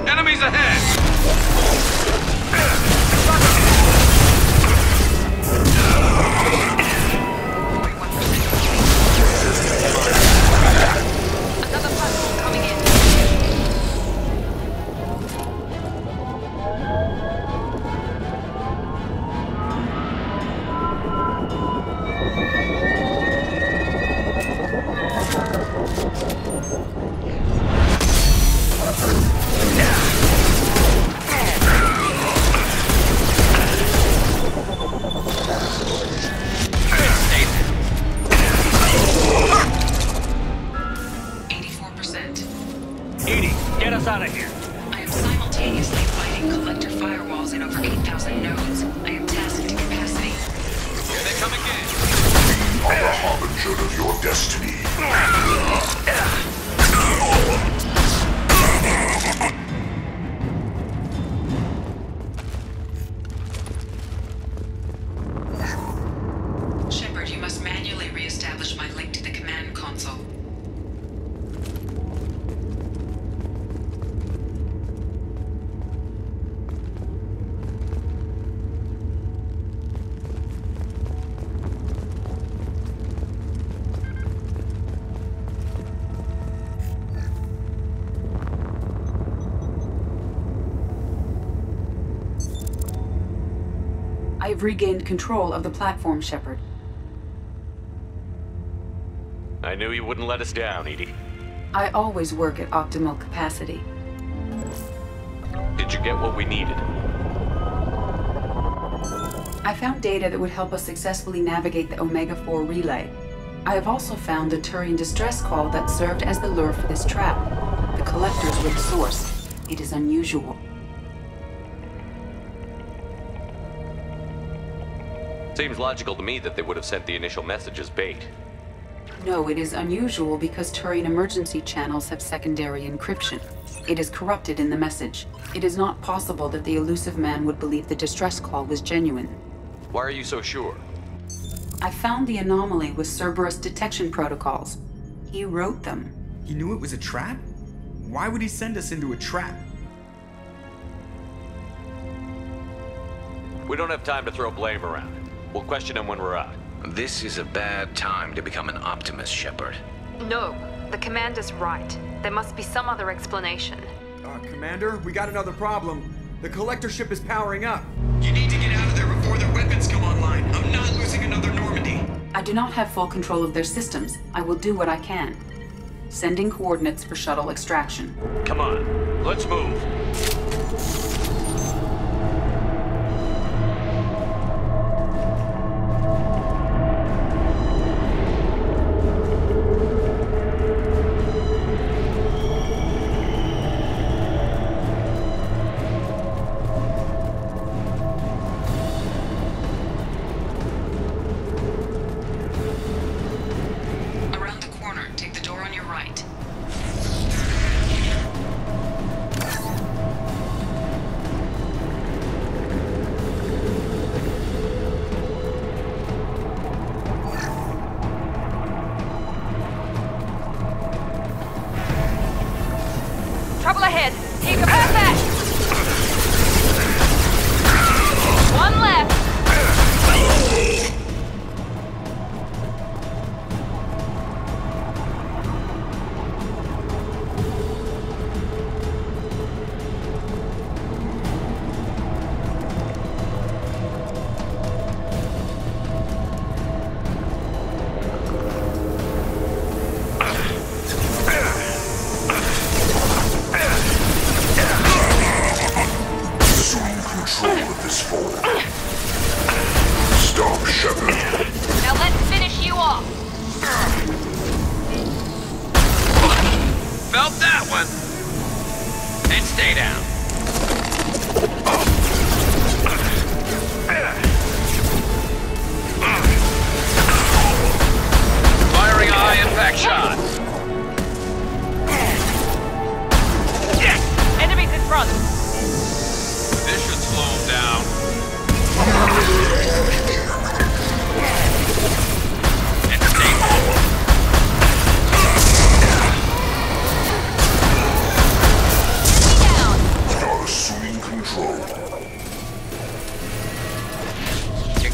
Enemies ahead! Another platform coming in. Edie, get us out of here. I am simultaneously fighting collector firewalls in over 8,000 nodes. I am tasked to capacity. Here they come again. We are the harbinger of your destiny. Shepard, you must manually re-establish my link to the command console. I've regained control of the platform, Shepard. I knew you wouldn't let us down, Edie. I always work at optimal capacity. Did you get what we needed? I found data that would help us successfully navigate the Omega-4 relay. I have also found the Turian distress call that served as the lure for this trap. The collectors were the source. It is unusual. Seems logical to me that they would have sent the initial message as bait. No, it is unusual because Turian emergency channels have secondary encryption. It is corrupted in the message. It is not possible that the elusive man would believe the distress call was genuine. Why are you so sure? I found the anomaly with Cerberus detection protocols. He wrote them. He knew it was a trap? Why would he send us into a trap? We don't have time to throw blame around. We'll question him when we're out. This is a bad time to become an optimist, Shepard. No, the commander's right. There must be some other explanation. Commander, we got another problem. The collector ship is powering up. You need to get out of there before their weapons come online. I'm not losing another Normandy. I do not have full control of their systems. I will do what I can. Sending coordinates for shuttle extraction. Come on, let's move. Trouble ahead. You can pass that. One left.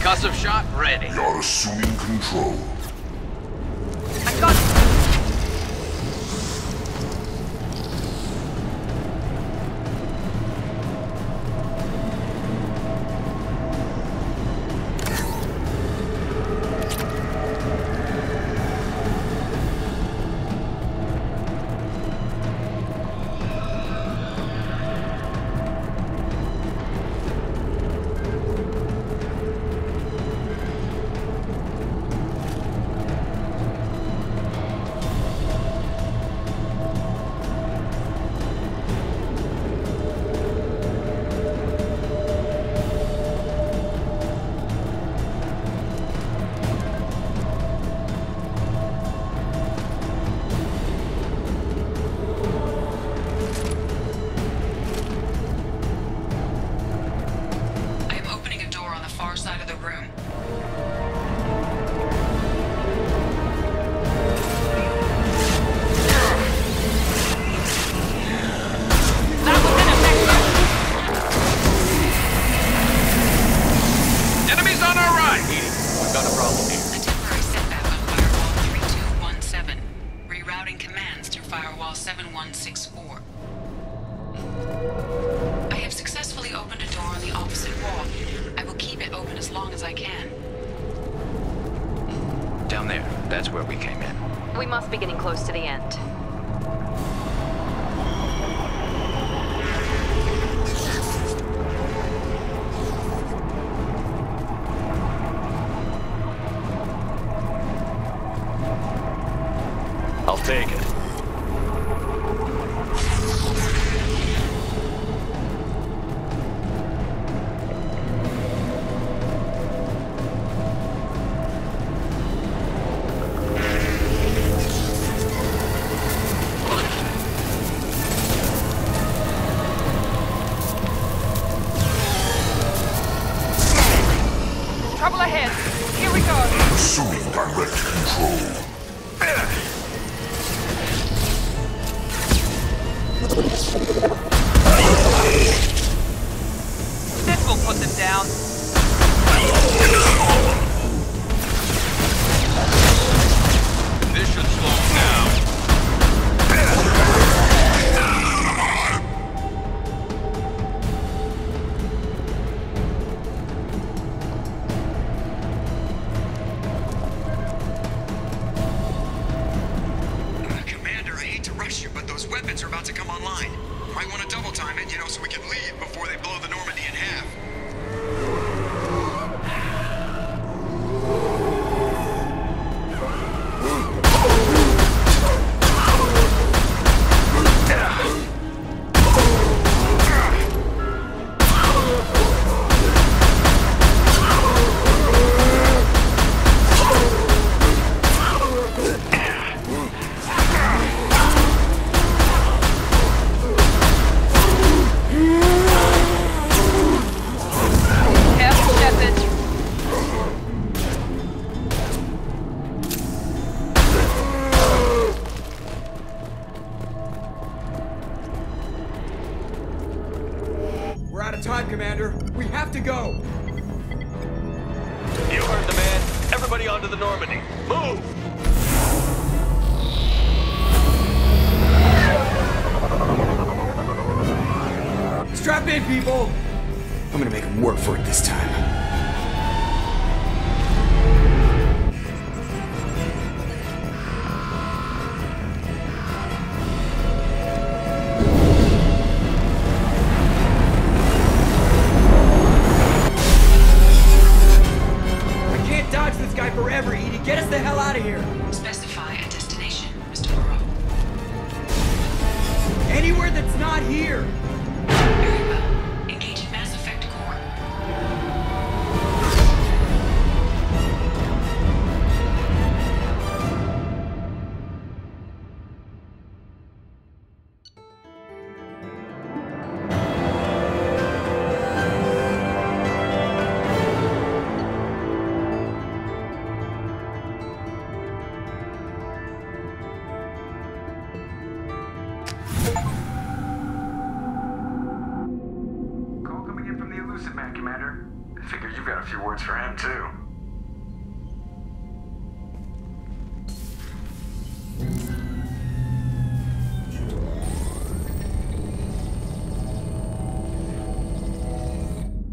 Concussive shot ready. You're assuming control. I got it. long as I can. Down there, that's where we came in. We must be getting close to the end. I'll take it. Trouble ahead. Here we go. Assuming direct control. This will put them down. This should slow them down. Commander, I hate to rush you, but those weapons are about to come online. Might want to double time it, so we can leave before they blow the Normandy in half.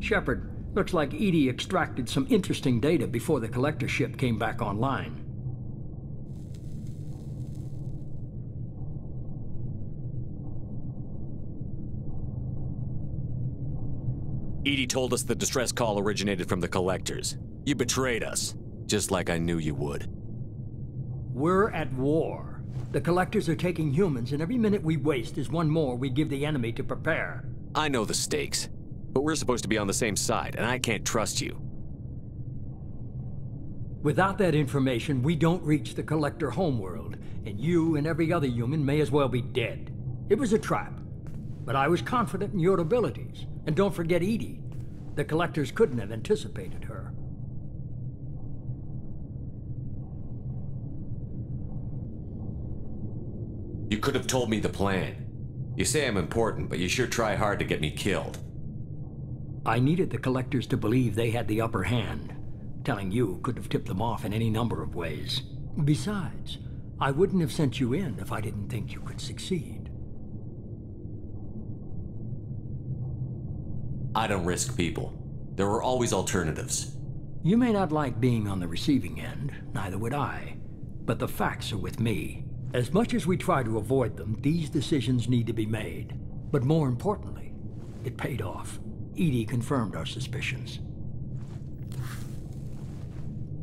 Shepard, looks like Edie extracted some interesting data before the collector ship came back online. Edie told us the distress call originated from the collectors. You betrayed us, just like I knew you would. We're at war. The collectors are taking humans, and every minute we waste is one more we give the enemy to prepare. I know the stakes, but we're supposed to be on the same side, and I can't trust you. Without that information, we don't reach the collector homeworld, and you and every other human may as well be dead. It was a trap, but I was confident in your abilities. And don't forget Edie. The collectors couldn't have anticipated her. You could have told me the plan. You say I'm important, but you sure try hard to get me killed. I needed the collectors to believe they had the upper hand. Telling you could have tipped them off in any number of ways. Besides, I wouldn't have sent you in if I didn't think you could succeed. I don't risk people. There were always alternatives. You may not like being on the receiving end, neither would I. But the facts are with me. As much as we try to avoid them, these decisions need to be made. But more importantly, it paid off. Edie confirmed our suspicions.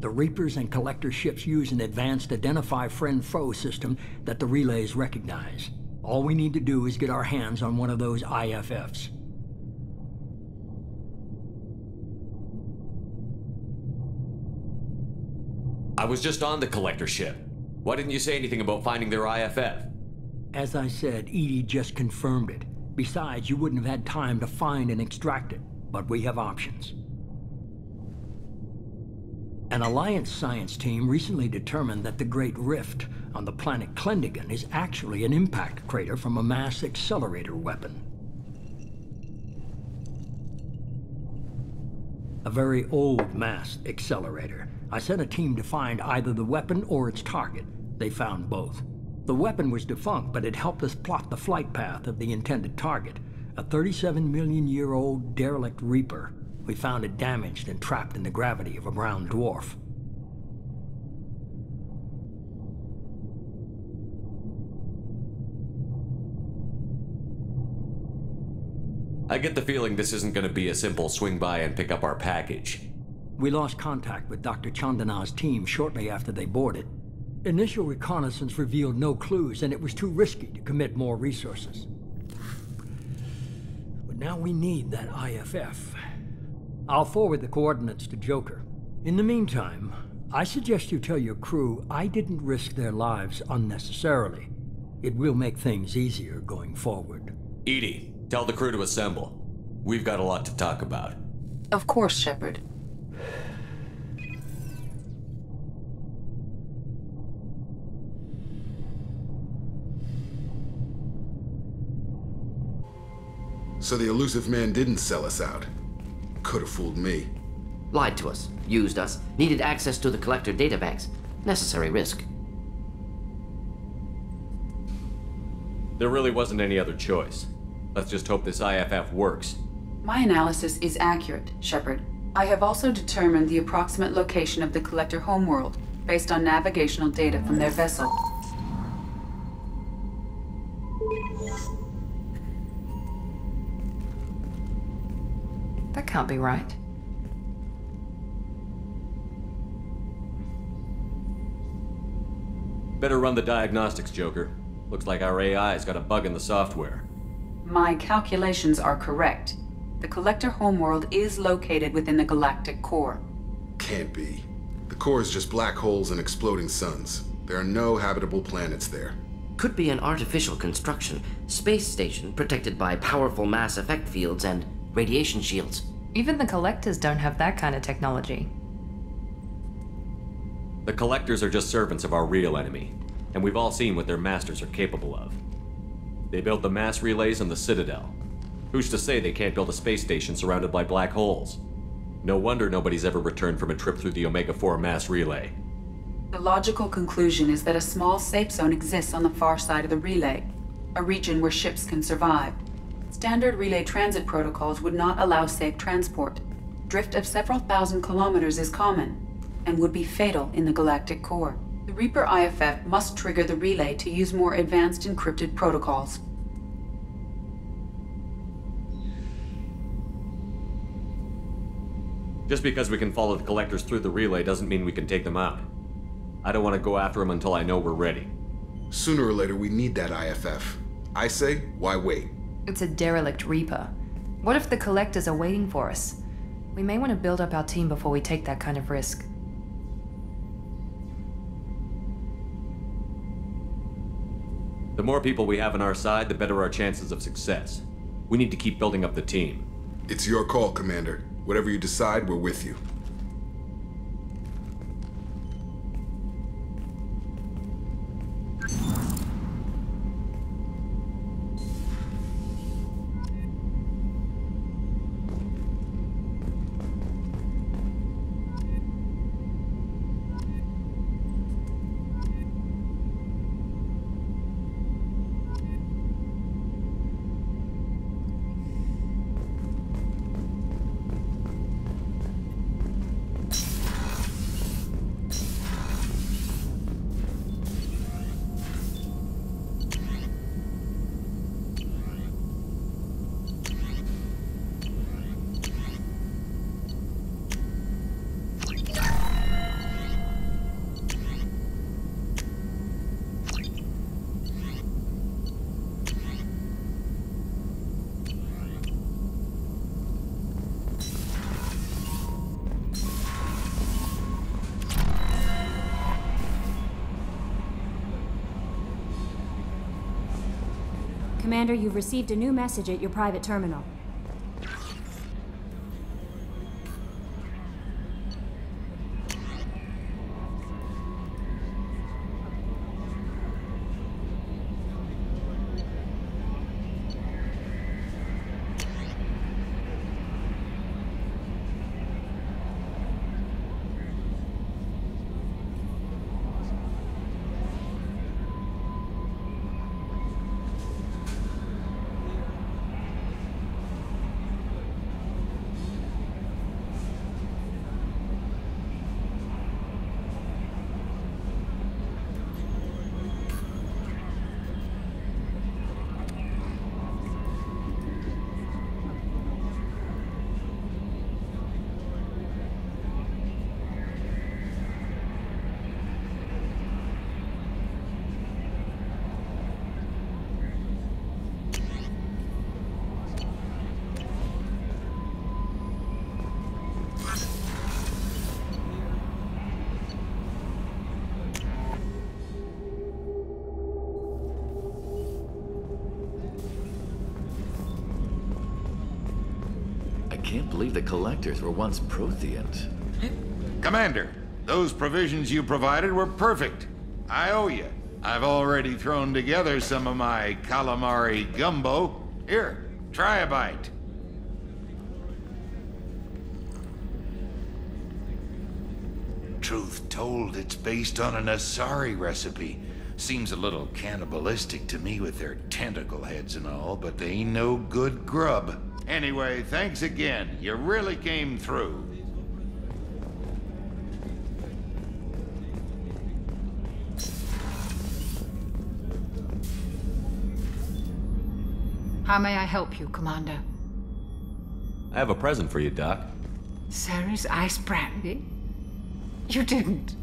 The Reapers and Collector ships use an advanced Identify Friend-Foe system that the relays recognize. All we need to do is get our hands on one of those IFFs. I was just on the Collector ship. Why didn't you say anything about finding their IFF? As I said, Edie just confirmed it. Besides, you wouldn't have had time to find and extract it. But we have options. An Alliance science team recently determined that the Great Rift on the planet Klendigan is actually an impact crater from a mass accelerator weapon. A very old mass accelerator. I sent a team to find either the weapon or its target. They found both. The weapon was defunct, but it helped us plot the flight path of the intended target, a 37-million-year-old derelict Reaper. We found it damaged and trapped in the gravity of a brown dwarf. I get the feeling this isn't going to be a simple swing by and pick up our package. We lost contact with Dr. Chandana's team shortly after they boarded. Initial reconnaissance revealed no clues, and it was too risky to commit more resources. But now we need that IFF. I'll forward the coordinates to Joker. In the meantime, I suggest you tell your crew I didn't risk their lives unnecessarily. It will make things easier going forward. Edie, tell the crew to assemble. We've got a lot to talk about. Of course, Shepard. So the elusive man didn't sell us out. Could have fooled me. Lied to us, used us, needed access to the Collector databanks. Necessary risk. There really wasn't any other choice. Let's just hope this IFF works. My analysis is accurate, Shepard. I have also determined the approximate location of the Collector homeworld, based on navigational data from their vessel. That can't be right. Better run the diagnostics, Joker. Looks like our AI's got a bug in the software. My calculations are correct. The Collector homeworld is located within the galactic core. Can't be. The core is just black holes and exploding suns. There are no habitable planets there. Could be an artificial construction. Space station protected by powerful mass effect fields and radiation shields. Even the Collectors don't have that kind of technology. The Collectors are just servants of our real enemy, and we've all seen what their masters are capable of. They built the mass relays and the Citadel. Who's to say they can't build a space station surrounded by black holes? No wonder nobody's ever returned from a trip through the Omega-4 mass relay. The logical conclusion is that a small safe zone exists on the far side of the relay, a region where ships can survive. Standard relay transit protocols would not allow safe transport. Drift of several thousand kilometers is common, and would be fatal in the galactic core. The Reaper IFF must trigger the relay to use more advanced encrypted protocols. Just because we can follow the Collectors through the relay doesn't mean we can take them out. I don't want to go after them until I know we're ready. Sooner or later, we need that IFF. I say, why wait? It's a derelict Reaper. What if the Collectors are waiting for us? We may want to build up our team before we take that kind of risk. The more people we have on our side, the better our chances of success. We need to keep building up the team. It's your call, Commander. Whatever you decide, we're with you. Commander, you've received a new message at your private terminal. I can't believe the collectors were once Protheans. Commander, those provisions you provided were perfect. I owe you. I've already thrown together some of my calamari gumbo. Here, try a bite. Truth told, it's based on an Asari recipe. Seems a little cannibalistic to me with their tentacle heads and all, but they ain't no good grub. Anyway, thanks again. You really came through. How may I help you, Commander? I have a present for you, Doc. Sarah's ice brandy? You didn't.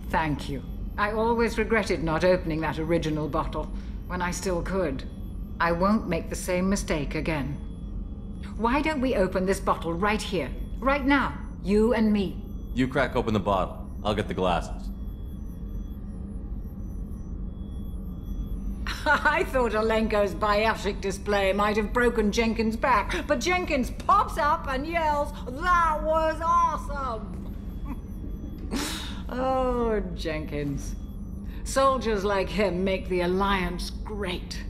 Thank you. I always regretted not opening that original bottle when I still could. I won't make the same mistake again. Why don't we open this bottle right here, right now, you and me? You crack open the bottle. I'll get the glasses. I thought Alenko's biotic display might have broken Jenkins' back, but Jenkins pops up and yells, "That was awesome!" Oh, Jenkins. Soldiers like him make the Alliance great.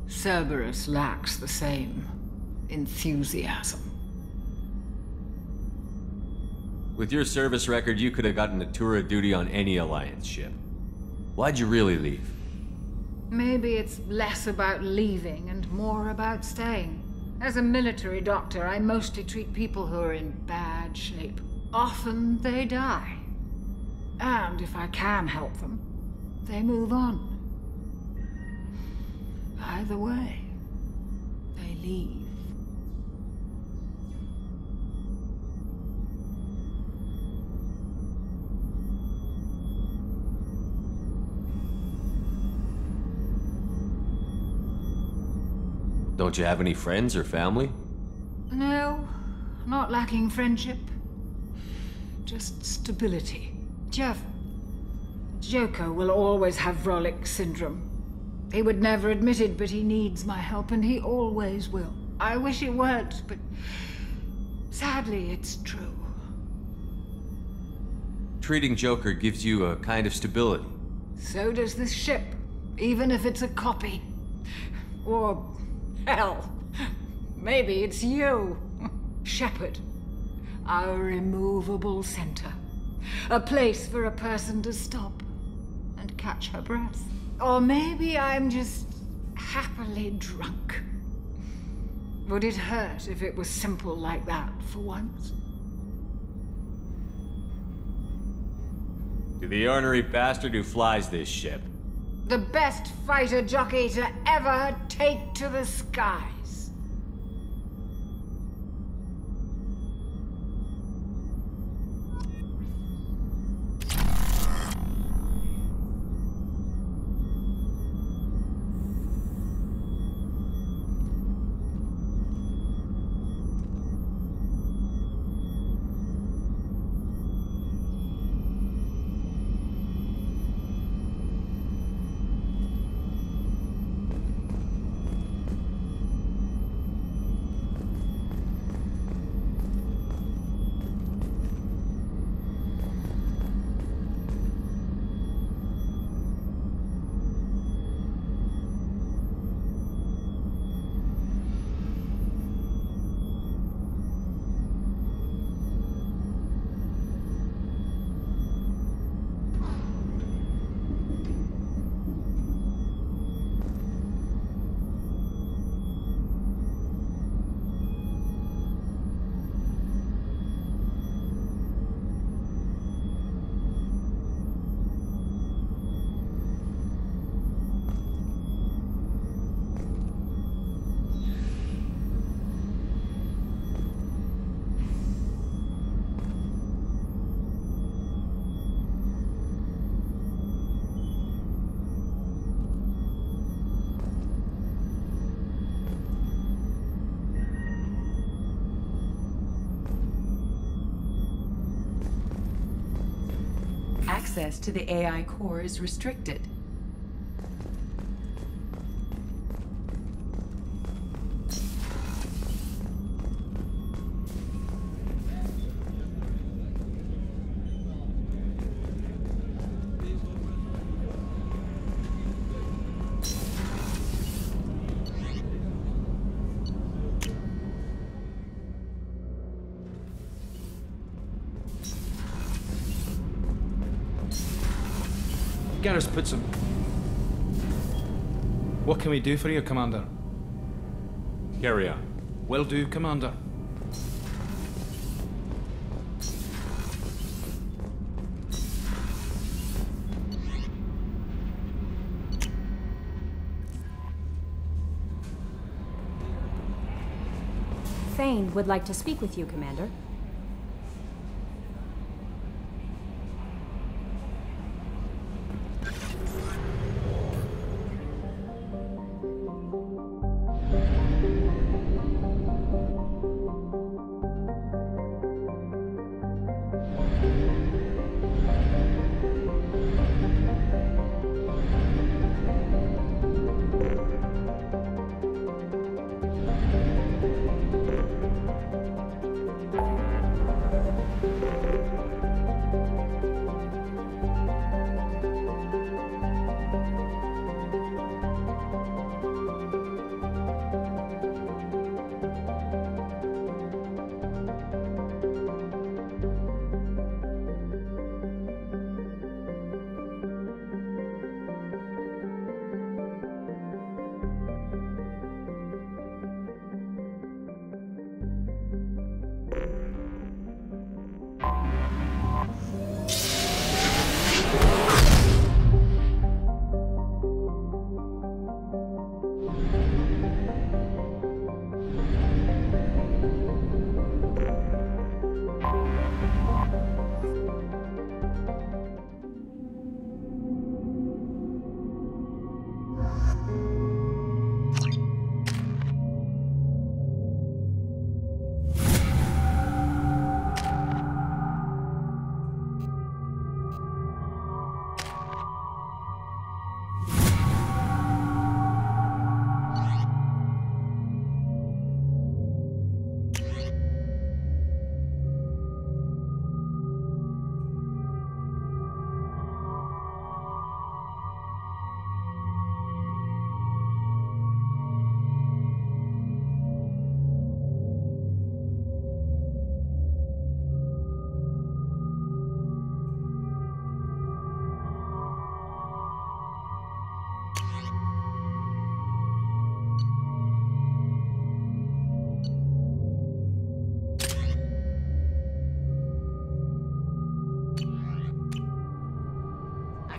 Cerberus lacks the same enthusiasm. With your service record, you could have gotten a tour of duty on any Alliance ship. Why'd you really leave? Maybe it's less about leaving and more about staying. As a military doctor, I mostly treat people who are in bad shape. Often they die. And if I can help them, they move on. Either way, they leave. Don't you have any friends or family? No, not lacking friendship. Just stability. Joker will always have Vrolik syndrome. He would never admit it, but he needs my help, and he always will. I wish it weren't, but sadly, it's true. Treating Joker gives you a kind of stability. So does this ship, even if it's a copy. Or, hell, maybe it's you, Shepard. Our immovable center. A place for a person to stop and catch her breath. Or maybe I'm just happily drunk. Would it hurt if it was simple like that for once? To the ornery bastard who flies this ship. The best fighter jockey to ever take to the skies. access to the AI core is restricted. Garrus puts him. What can we do for you, Commander? Carry on. Will do, Commander. Thane would like to speak with you, Commander.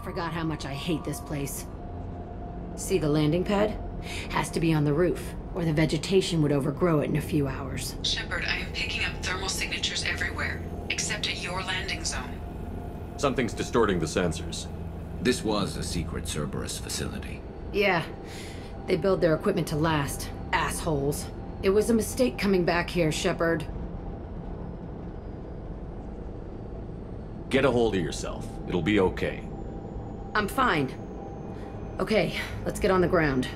Forgot how much I hate this place. See the landing pad? Has to be on the roof, or the vegetation would overgrow it in a few hours. Shepard, I am picking up thermal signatures everywhere, except at your landing zone. Something's distorting the sensors. This was a secret Cerberus facility. Yeah. They build their equipment to last. Assholes. It was a mistake coming back here, Shepard. Get a hold of yourself. It'll be okay. I'm fine. Okay, let's get on the ground.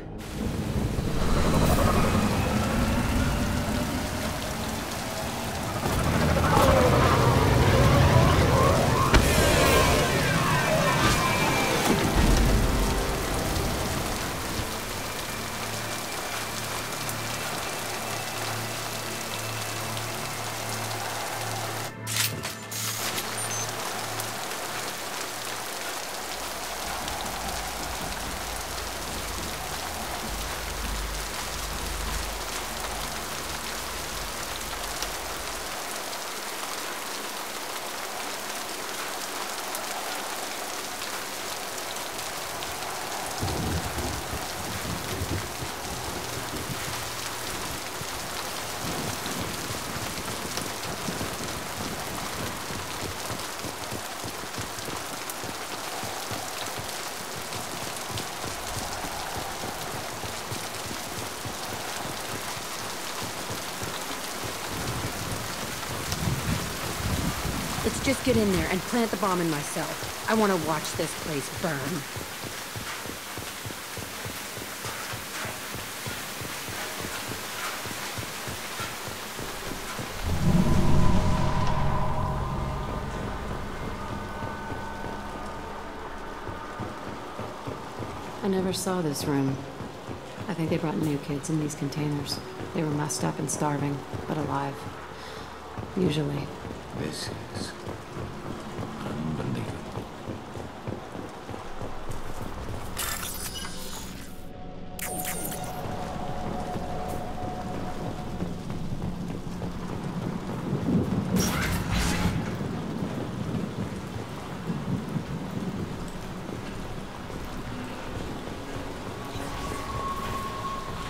Let's just get in there and plant the bomb in my cell. I want to watch this place burn. I never saw this room. I think they brought new kids in these containers. They were messed up and starving, but alive. Usually. This is unbelievable.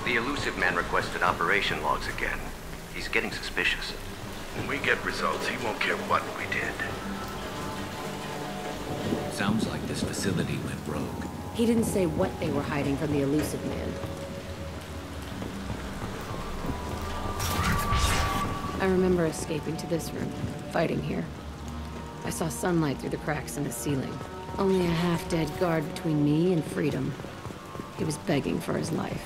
The elusive man requested operation logs again. He's getting suspicious. When we get results, he won't care what we did. Sounds like this facility went rogue. He didn't say what they were hiding from the elusive man. I remember escaping to this room, fighting here. I saw sunlight through the cracks in the ceiling. Only a half-dead guard between me and freedom. He was begging for his life.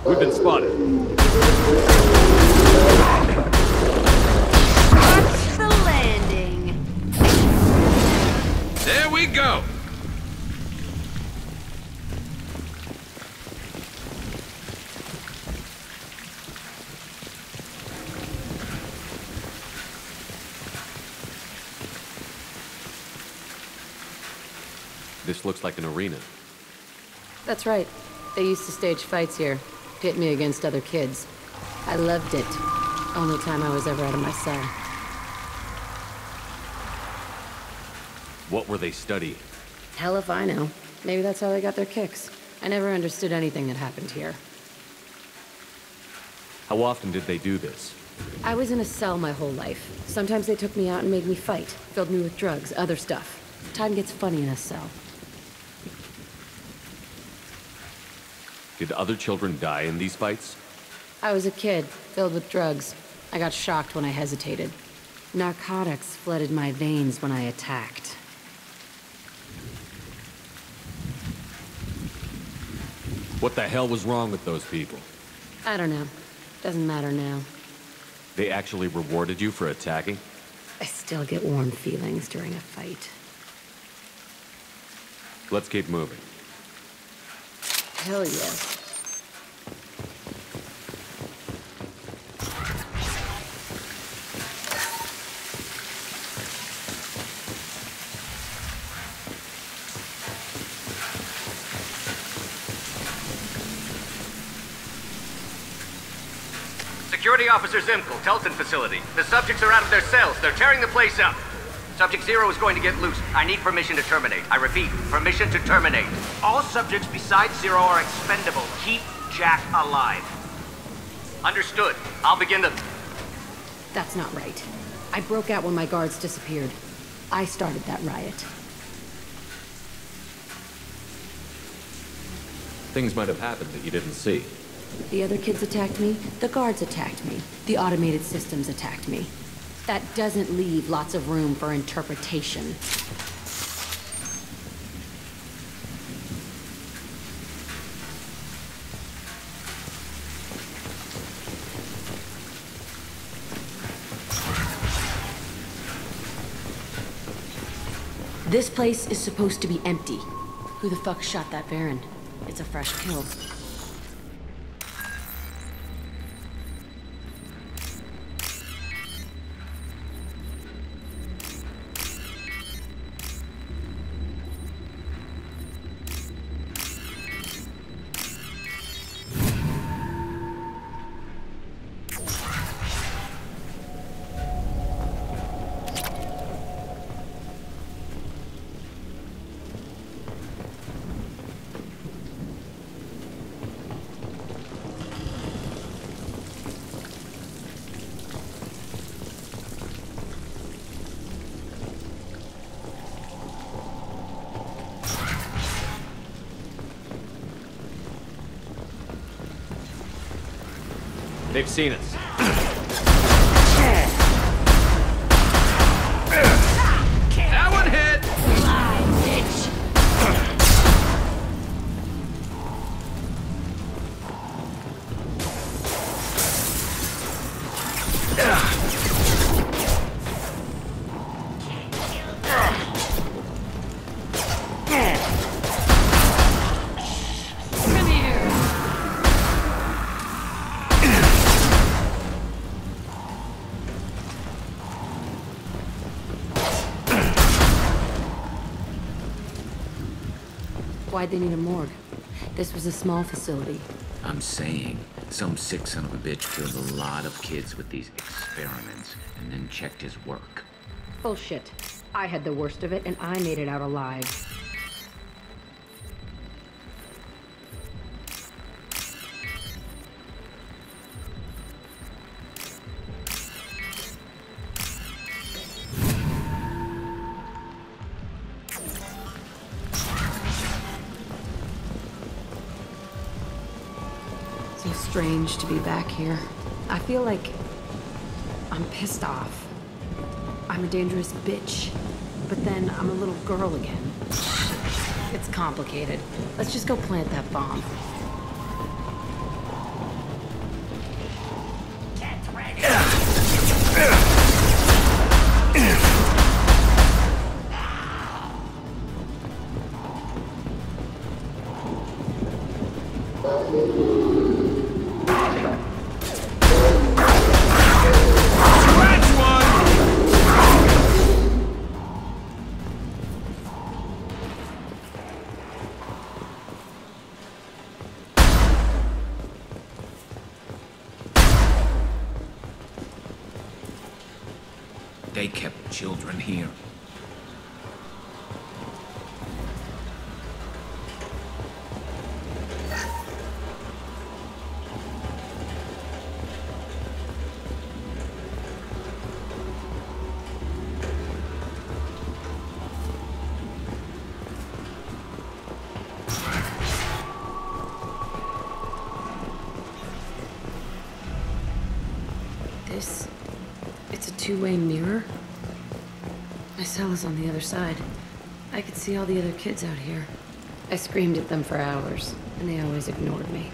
We've been spotted. Watch the landing. There we go. This looks like an arena. That's right. They used to stage fights here. Pit me against other kids. I loved it. Only time I was ever out of my cell. What were they studying? Hell if I know. Maybe that's how they got their kicks. I never understood anything that happened here. How often did they do this? I was in a cell my whole life. Sometimes they took me out and made me fight. Filled me with drugs, other stuff. Time gets funny in a cell. Did other children die in these fights? I was a kid, filled with drugs. I got shocked when I hesitated. Narcotics flooded my veins when I attacked. What the hell was wrong with those people? I don't know. Doesn't matter now. They actually rewarded you for attacking? I still get warm feelings during a fight. Let's keep moving. Hell yes. Security Officer Zimkel, Telton facility. The subjects are out of their cells. They're tearing the place up. Subject 0 is going to get loose. I need permission to terminate. I repeat, permission to terminate. All subjects besides 0 are expendable. Keep Jack alive. Understood. I'll begin the... That's not right. I broke out when my guards disappeared. I started that riot. Things might have happened that you didn't see. The other kids attacked me, the guards attacked me, the automated systems attacked me. That doesn't leave lots of room for interpretation. This place is supposed to be empty. Who the fuck shot that Baron? It's a fresh kill. They've seen us. That one hit! Why'd they need a morgue? This was a small facility. I'm saying, some sick son of a bitch killed a lot of kids with these experiments and then checked his work. Bullshit. I had the worst of it, and I made it out alive. So strange to be back here. I feel like I'm pissed off. I'm a dangerous bitch, but then I'm a little girl again. It's complicated. Let's just go plant that bomb. They kept children here. It's a two-way mirror? My cell is on the other side. I could see all the other kids out here. I screamed at them for hours, and they always ignored me.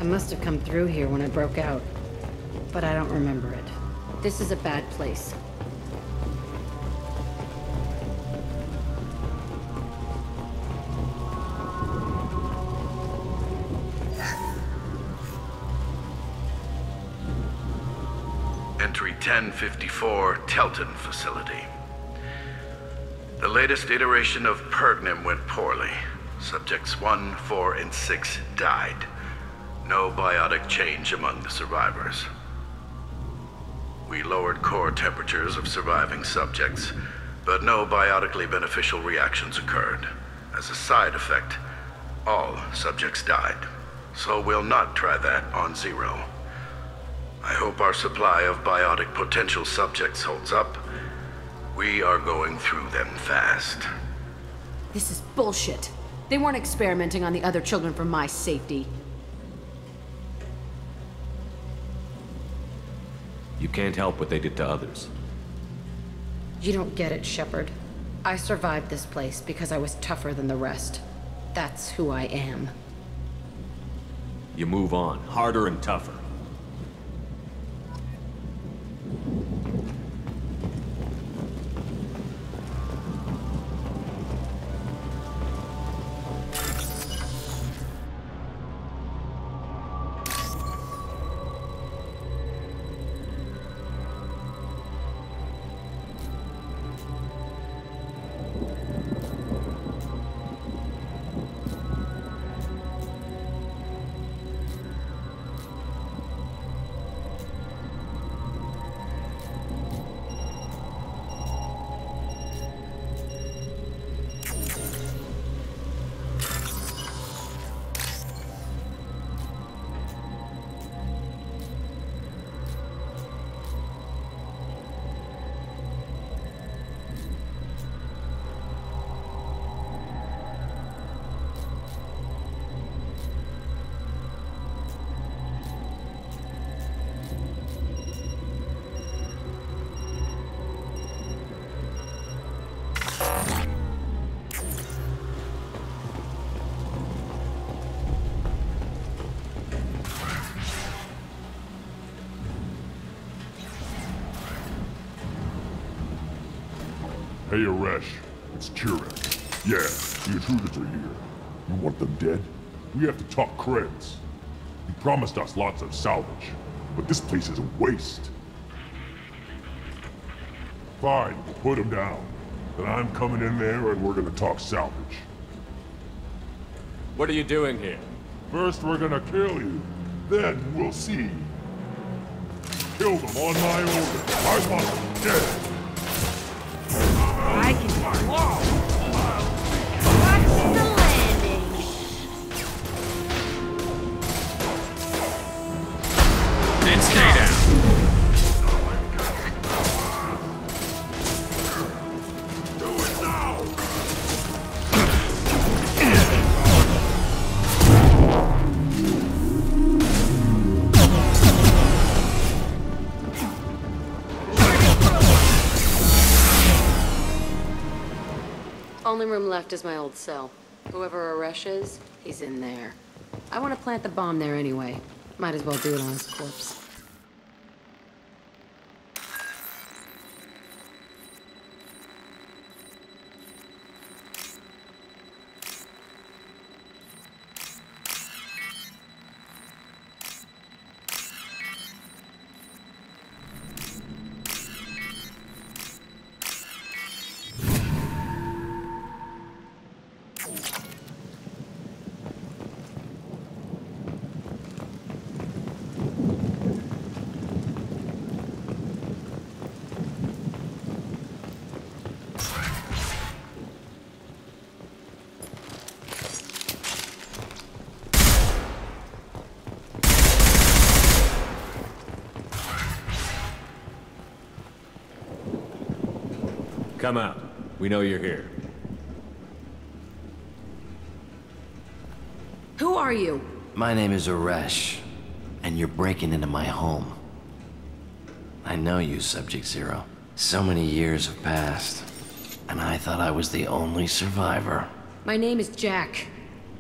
I must have come through here when I broke out, but I don't remember it. This is a bad place. Entry 1054, Telton facility. The latest iteration of Pergnim went poorly. Subjects 1, 4, and 6 died. No biotic change among the survivors. We lowered core temperatures of surviving subjects, but no biotically beneficial reactions occurred. As a side effect, all subjects died. So we'll not try that on Zero. I hope our supply of biotic potential subjects holds up. We are going through them fast. This is bullshit. They weren't experimenting on the other children for my safety. You can't help what they did to others. You don't get it, Shepard. I survived this place because I was tougher than the rest. That's who I am. You move on, harder and tougher. Hey, Aresh. It's Chirek. Yeah, the intruders are here. You want them dead? We have to talk creds. You promised us lots of salvage, but this place is a waste. Fine, we'll put them down. Then I'm coming in there and we're gonna talk salvage. What are you doing here? First we're gonna kill you, then we'll see. Kill them on my order. I want them dead. I can watch the landing. Then stay down. Only room left is my old cell. Whoever Aresh is, he's in there. I want to plant the bomb there anyway. Might as well do it on his corpse. Come out. We know you're here. Who are you? My name is Aresh, and you're breaking into my home. I know you, Subject Zero. So many years have passed, and I thought I was the only survivor. My name is Jack.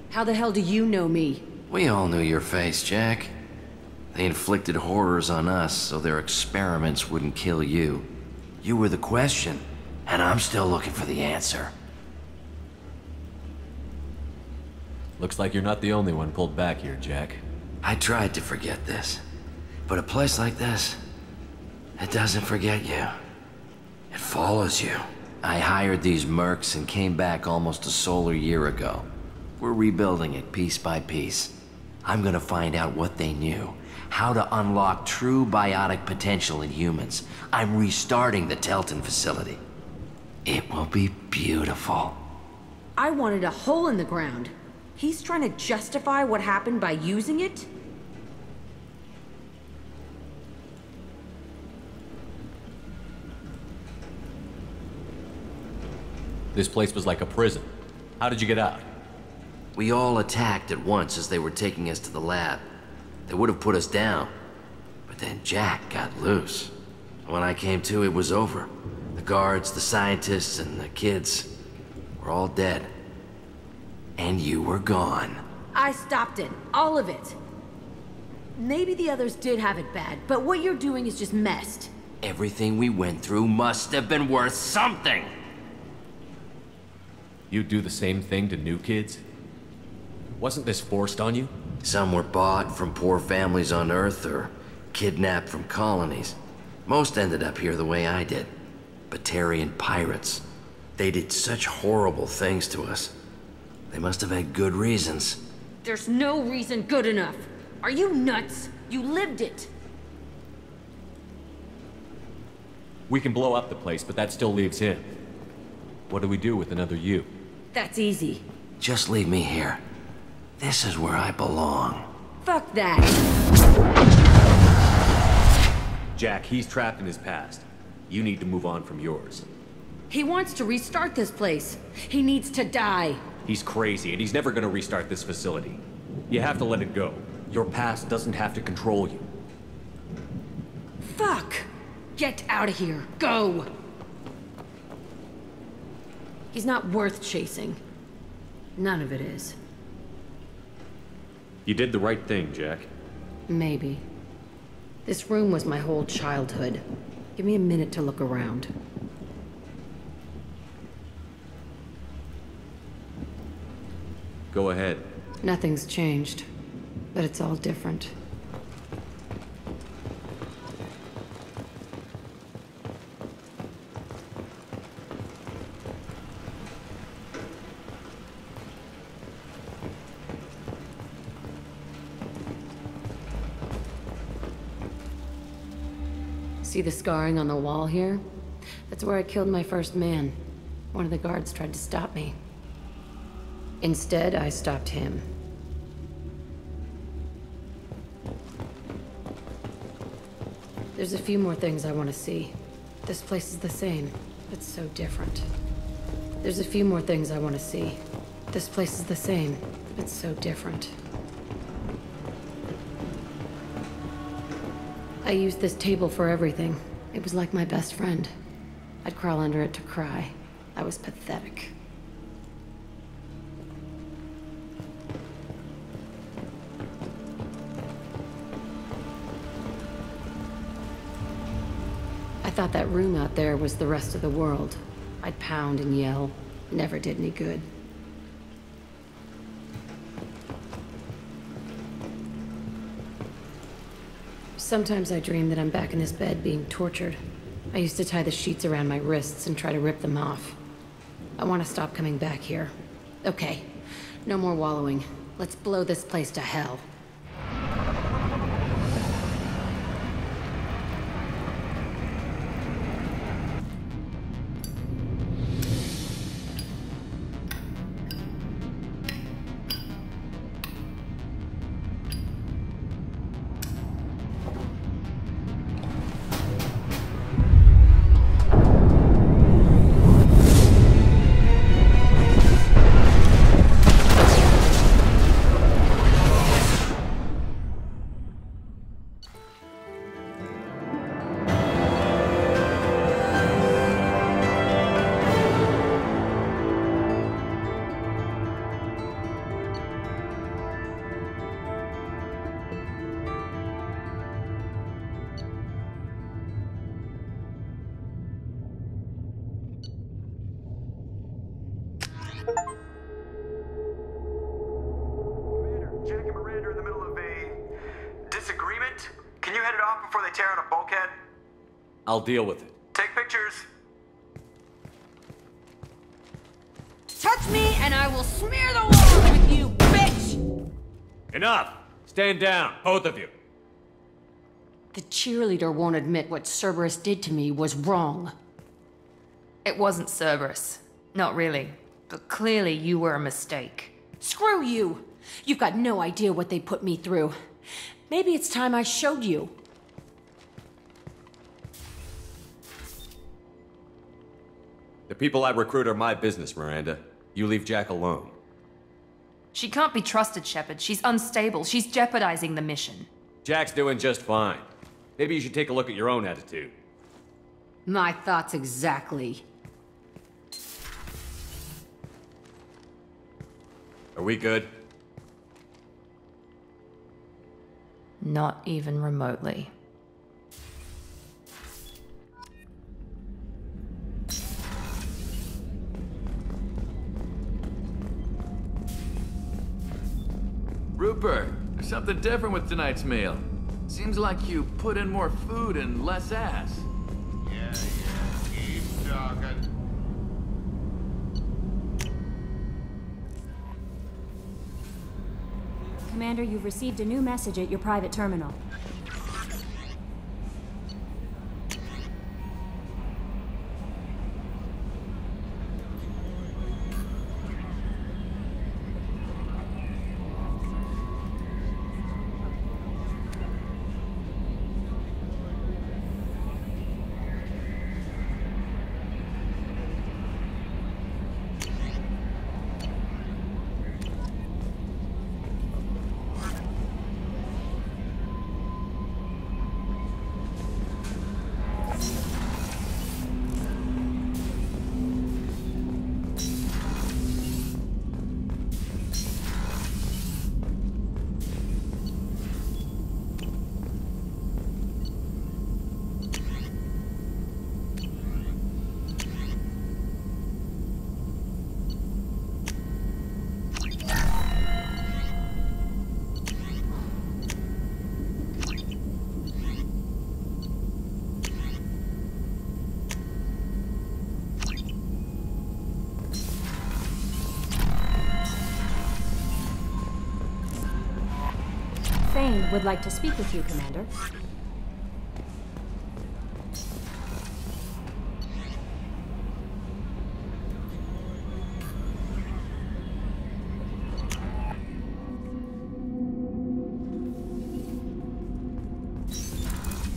How the hell do you know me? We all knew your face, Jack. They inflicted horrors on us so their experiments wouldn't kill you. You were the question, and I'm still looking for the answer. Looks like you're not the only one pulled back here, Jack. I tried to forget this, but a place like this, it doesn't forget you. It follows you. I hired these mercs and came back almost a solar year ago. We're rebuilding it piece by piece. I'm gonna find out what they knew, how to unlock true biotic potential in humans. I'm restarting the Telton facility. It will be beautiful. I wanted a hole in the ground. He's trying to justify what happened by using it? This place was like a prison. How did you get out? We all attacked at once as they were taking us to the lab. They would have put us down. But then Jack got loose. When I came to, it was over. The guards, the scientists, and the kids were all dead. And you were gone. I stopped it. All of it. Maybe the others did have it bad, but what you're doing is just messed. Everything we went through must have been worth something. You do the same thing to new kids? Wasn't this forced on you? Some were bought from poor families on Earth or kidnapped from colonies. Most ended up here the way I did. Batarian pirates. They did such horrible things to us. They must have had good reasons. There's no reason good enough. Are you nuts? You lived it. We can blow up the place, but that still leaves him. What do we do with another you? That's easy. Just leave me here. This is where I belong. Fuck that. Jack, he's trapped in his past. You need to move on from yours. He wants to restart this place. He needs to die. He's crazy, and he's never gonna restart this facility. You have to let it go. Your past doesn't have to control you. Fuck! Get out of here. Go! He's not worth chasing. None of it is. You did the right thing, Jack. Maybe. This room was my whole childhood. Give me a minute to look around. Go ahead. Nothing's changed, but it's all different. See the scarring on the wall here? That's where I killed my first man. One of the guards tried to stop me. Instead, I stopped him. There's a few more things I want to see. This place is the same. It's so different. There's a few more things I want to see. This place is the same. It's so different. I used this table for everything. It was like my best friend. I'd crawl under it to cry. I was pathetic. I thought that room out there was the rest of the world. I'd pound and yell. Never did any good. Sometimes I dream that I'm back in this bed being tortured. I used to tie the sheets around my wrists and try to rip them off. I want to stop coming back here. Okay, no more wallowing. Let's blow this place to hell. I'll deal with it. Take pictures. Touch me and I will smear the walls with you, bitch! Enough! Stand down, both of you. The cheerleader won't admit what Cerberus did to me was wrong. It wasn't Cerberus. Not really. But clearly you were a mistake. Screw you! You've got no idea what they put me through. Maybe it's time I showed you. The people I recruit are my business, Miranda. You leave Jack alone. She can't be trusted, Shepard. She's unstable. She's jeopardizing the mission. Jack's doing just fine. Maybe you should take a look at your own attitude. My thoughts exactly. Are we good? Not even remotely. Rupert, there's something different with tonight's meal. Seems like you put in more food and less ass. Yeah, keep talking. Commander, you've received a new message at your private terminal. Lane would like to speak with you, Commander.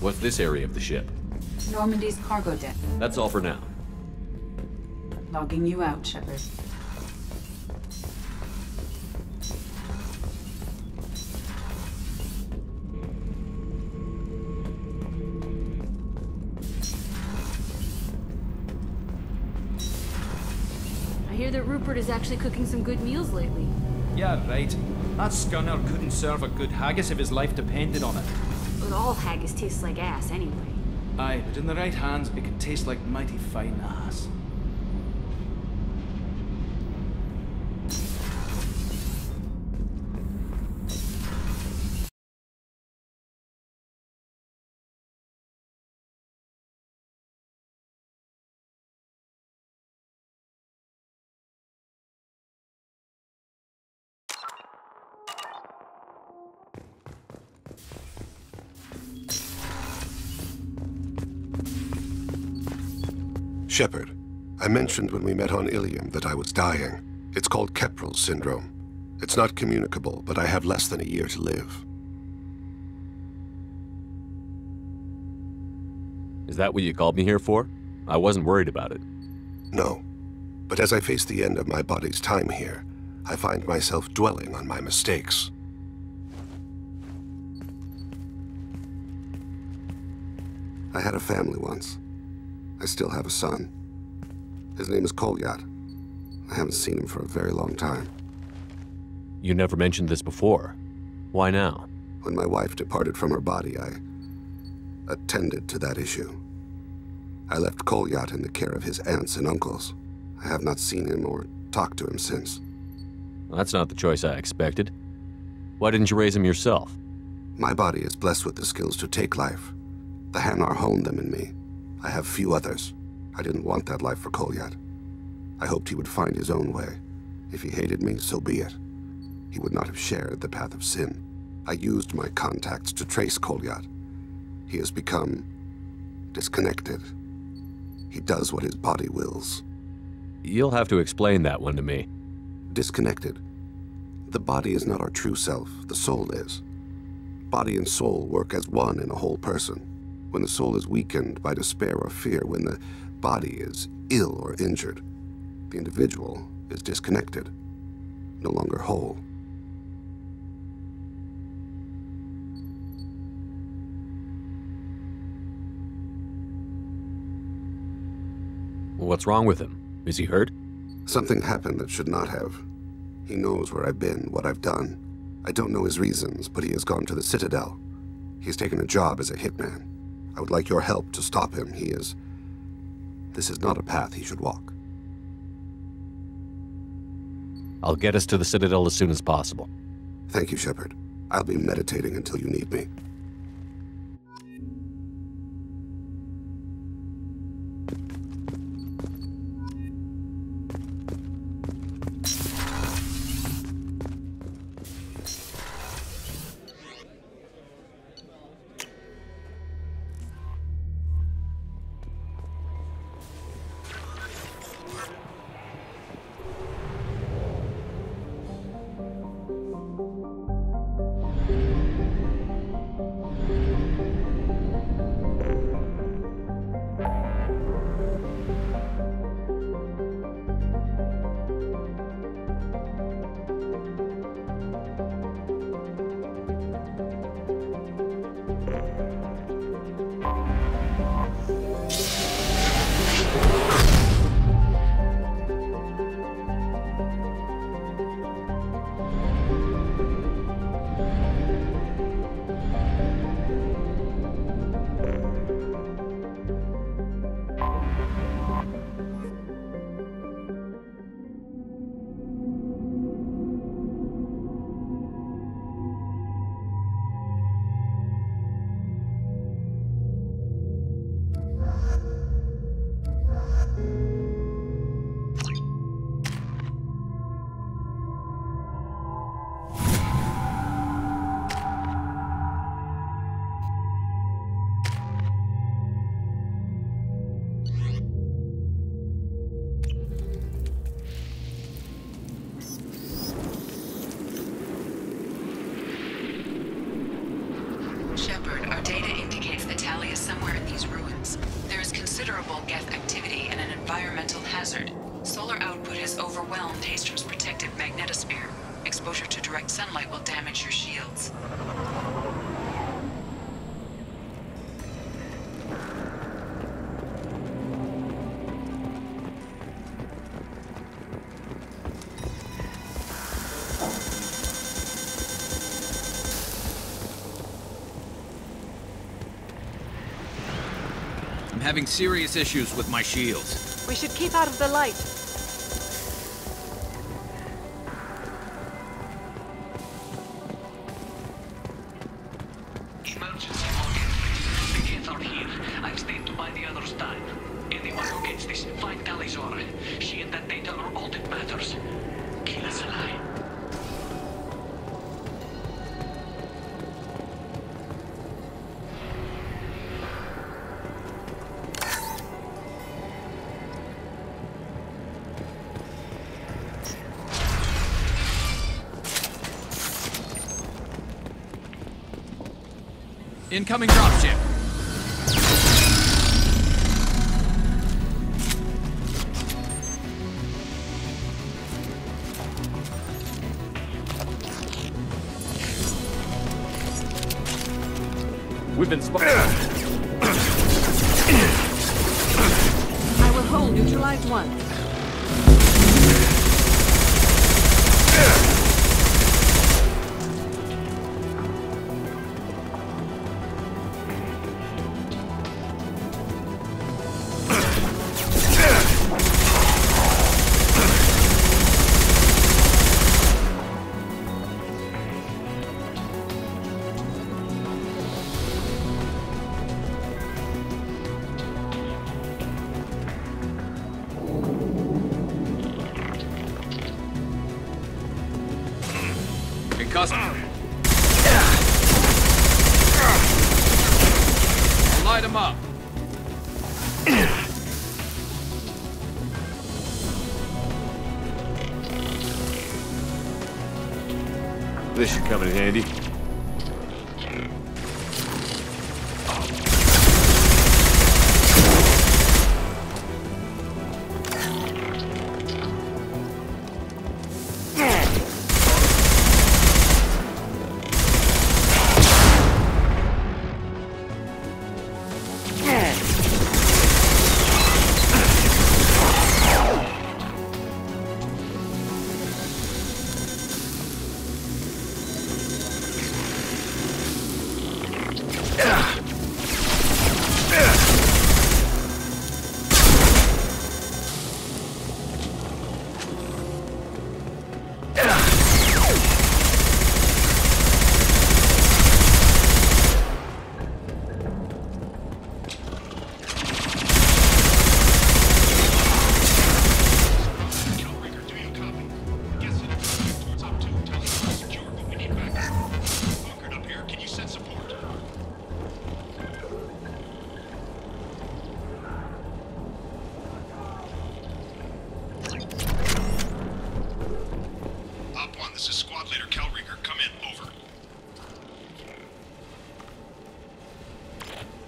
What's this area of the ship? Normandy's cargo deck. That's all for now. Logging you out, Shepard. I hear that Rupert is actually cooking some good meals lately. Yeah, right. That scunner couldn't serve a good haggis if his life depended on it. But all haggis tastes like ass anyway. Aye, but in the right hands, it could taste like mighty fine ass. Shepard, I mentioned when we met on Ilium that I was dying. It's called Kepral's syndrome. It's not communicable, but I have less than a year to live. Is that what you called me here for? I wasn't worried about it. No. But as I face the end of my body's time here, I find myself dwelling on my mistakes. I had a family once. I still have a son. His name is Kolyat. I haven't seen him for a very long time. You never mentioned this before. Why now? When my wife departed from her body, I attended to that issue. I left Kolyat in the care of his aunts and uncles. I have not seen him or talked to him since. Well, that's not the choice I expected. Why didn't you raise him yourself? My body is blessed with the skills to take life. The Hanar honed them in me. I have few others. I didn't want that life for Kolyat. I hoped he would find his own way. If he hated me, so be it. He would not have shared the path of sin. I used my contacts to trace Kolyat. He has become disconnected. He does what his body wills. You'll have to explain that one to me. Disconnected. The body is not our true self, the soul is. Body and soul work as one in a whole person. When the soul is weakened by despair or fear, when the body is ill or injured, the individual is disconnected, no longer whole. What's wrong with him? Is he hurt? Something happened that should not have. He knows where I've been, what I've done. I don't know his reasons, but he has gone to the Citadel. He's taken a job as a hitman. I would like your help to stop him. This is not a path he should walk. I'll get us to the Citadel as soon as possible. Thank you, Shepard. I'll be meditating until you need me. systems. There is considerable geth activity and an environmental hazard. Solar output has overwhelmed Hastrom's protective magnetosphere. Exposure to direct sunlight will damage your shields. I'm having serious issues with my shields. We should keep out of the light. Emergency login. The kids are here. I've stayed to buy the others time. Anyone who gets this, find Talizora. She and that data are all that matters. Kill us alive. Incoming dropship. We've been spotted. I will hold neutralized one. I'll light him up. This should come in handy.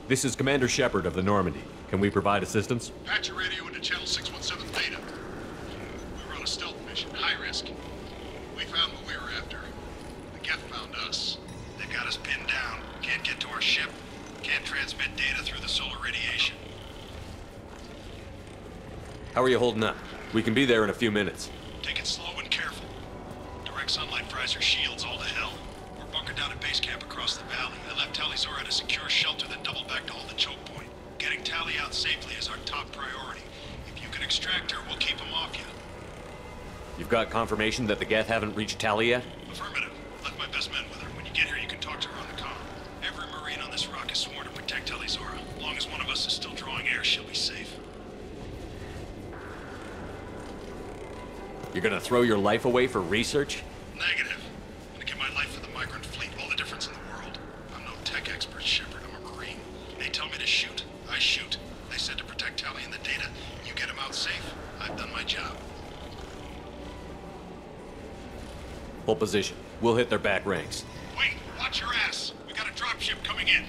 This is Commander Shepard of the Normandy. Can we provide assistance? Patch your radio into channel 617 Theta. We were on a stealth mission, high risk. We found what we were after. The Geth found us. They've got us pinned down. Can't get to our ship. Can't transmit data through the solar radiation. How are you holding up? We can be there in a few minutes. Take it slow and careful. Direct sunlight fries our shields all to hell. We're bunkered down at base camp across the valley. I left Talizora at a secure shelter, then doubled back to hold the choke point. Getting Tally out safely is our top priority. If you can extract her, we'll keep them off you. You've got confirmation that the Geth haven't reached Tally yet? Affirmative. Left my best men with her. When you get here, you can talk to her on the comm. Every Marine on this rock is sworn to protect Talizora. As long as one of us is still drawing air, she'll be safe. You're gonna throw your life away for research? Negative. I'm gonna give my life for the migrant fleet. All the difference in the world. I'm no tech expert, Shepard. I'm a Marine. They tell me to shoot. I shoot. They said to protect Tally and the data. You get them out safe. I've done my job. Hold position. We'll hit their back ranks. Wait! Watch your ass! We got a dropship coming in!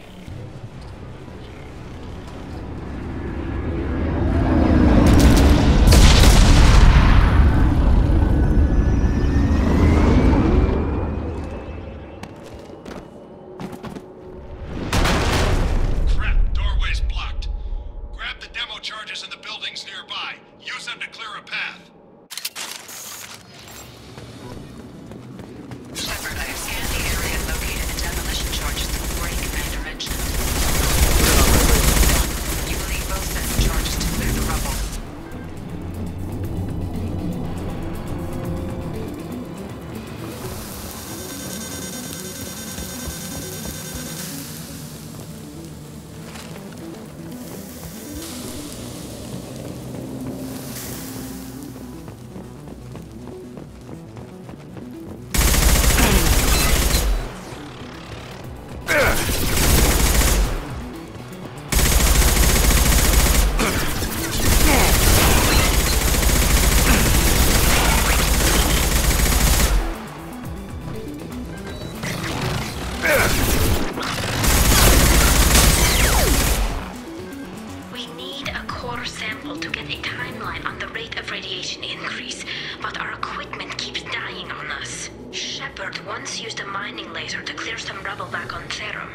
Shepard once used a mining laser to clear some rubble back on Therum.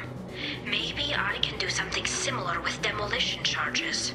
Maybe I can do something similar with demolition charges.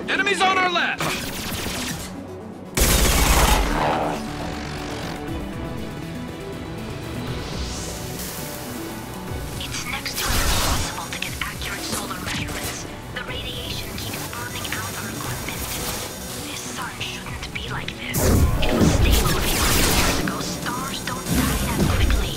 Enemies on our left! It's next to impossible to get accurate solar measurements. The radiation keeps burning out our equipment. This sun shouldn't be like this. It was stable a few hundred years ago. Stars don't die that quickly.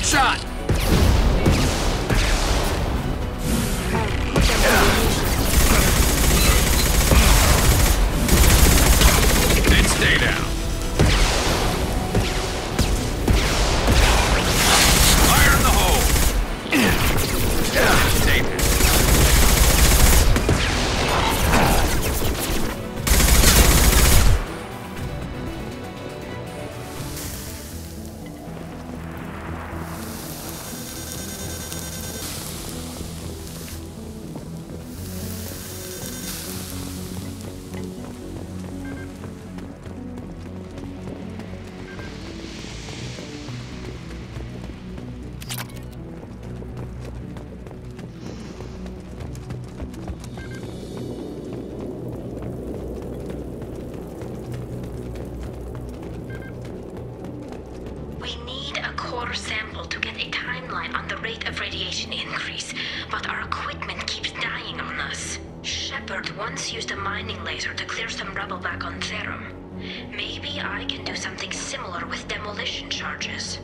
Shot! And stay down. Fire in the hole. Stay there. Sample to get a timeline on the rate of radiation increase, but our equipment keeps dying on us. Shepard once used a mining laser to clear some rubble back on Therum. Maybe I can do something similar with demolition charges.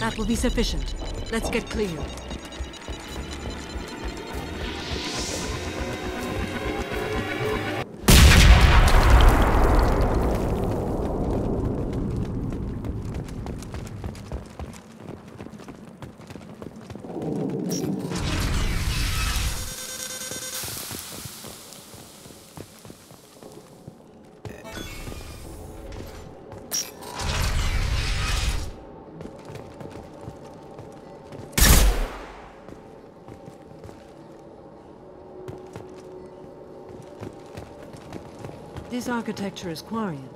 That will be sufficient. Let's get clear. This architecture is Quarian.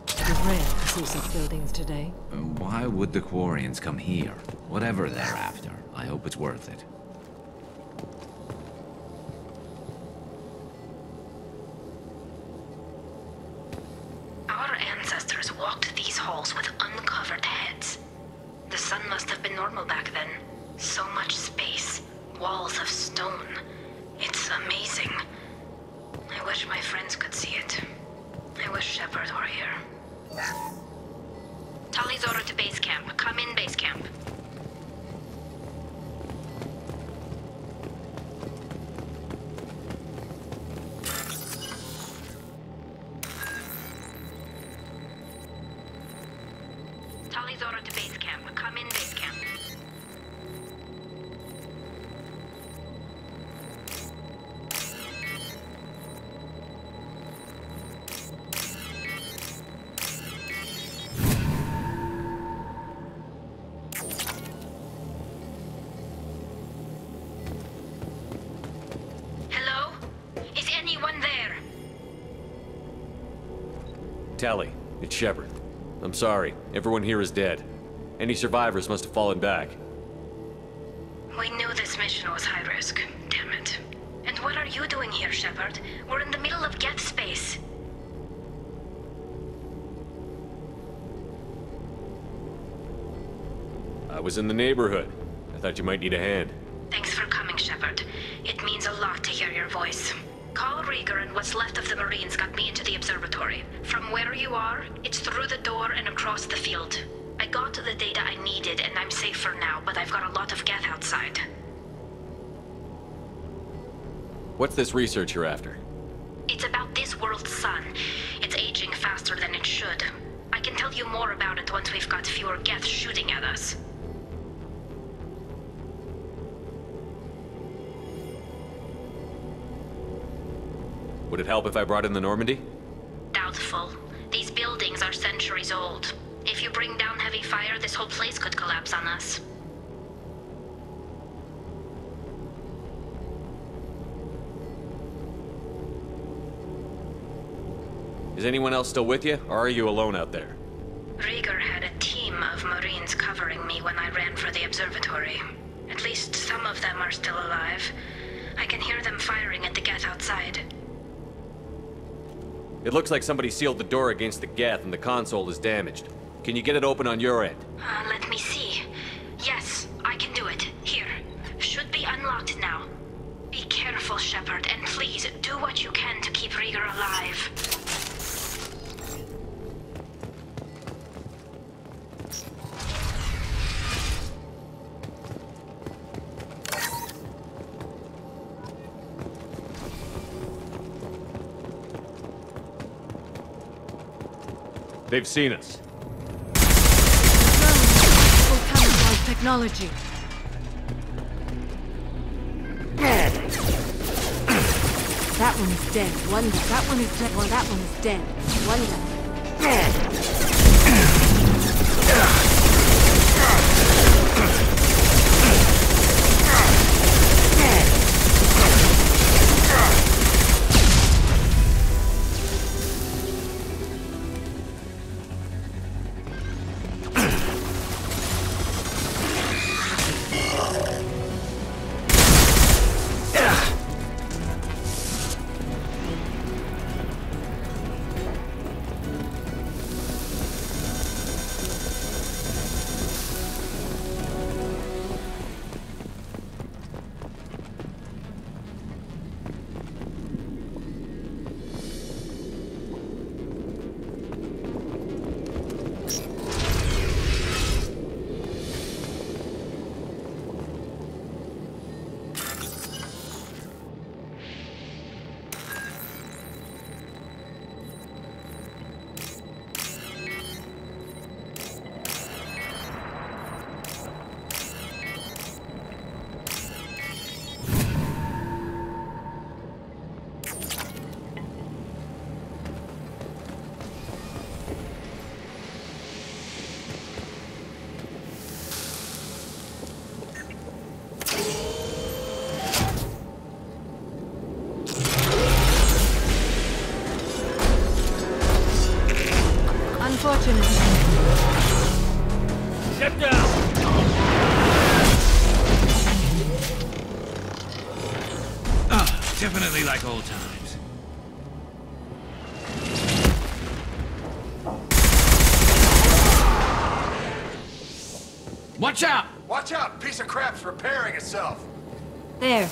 It is rare to see such buildings today. Why would the Quarians come here? Whatever they're after, I hope it's worth it. Our ancestors walked these halls with uncovered heads. The sun must have been normal back then. So much space, walls of stone. It's amazing. I wish my friends could see it. I wish Shepard were here. Tali's order to base camp. Come in, base camp. Tali's order to base camp. Come in, base camp. Tali, it's Shepard. I'm sorry. Everyone here is dead. Any survivors must have fallen back. We knew this mission was high risk. Damn it. And what are you doing here, Shepard? We're in the middle of Geth space. I was in the neighborhood. I thought you might need a hand. Thanks for coming, Shepard. It means a lot to hear your voice. Call Rieger and what's left of the Marines got me into the observatory. From where you are, it's through the door and across the field. I got the data I needed and I'm safe for now, but I've got a lot of Geth outside. What's this research you're after? It's about this world's sun. It's aging faster than it should. I can tell you more about it once we've got fewer Geth shooting at us. Would it help if I brought in the Normandy? Doubtful. These buildings are centuries old. If you bring down heavy fire, this whole place could collapse on us. Is anyone else still with you, or are you alone out there? Rieger had a team of Marines covering me when I ran for the observatory. At least some of them are still alive. I can hear them firing at the Geth outside. It looks like somebody sealed the door against the Geth and the console is damaged. Can you get it open on your end? Let me see. Yes, I can do it. Here. Should be unlocked now. Be careful, Shepard, and please do what you can to keep Rieger alive. They've seen us. Full camouflage technology. That one is dead. One down. That one is dead. Well, that one is dead. One Definitely like old times. Watch out! Watch out! Piece of crap's repairing itself. There.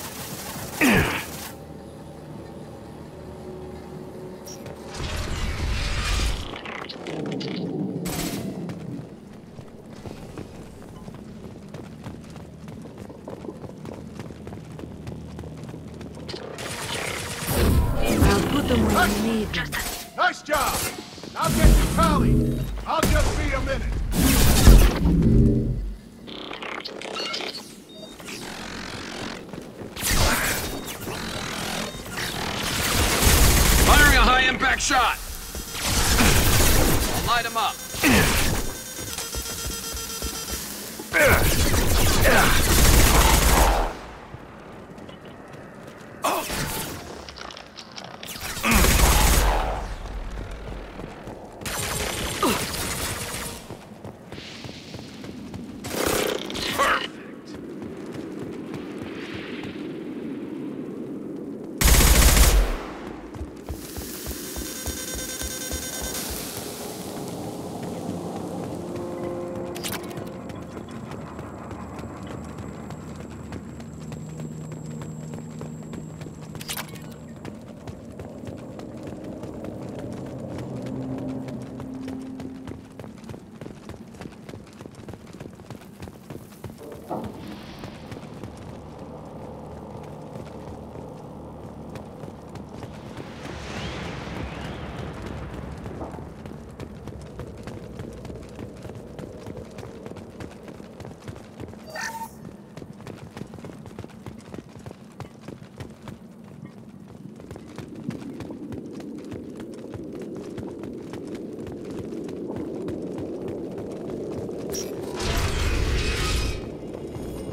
I'll put them where you need them. Nice job! I'll get you Tally. I'll just be a minute. Firing a high-impact shot! I'll light him up.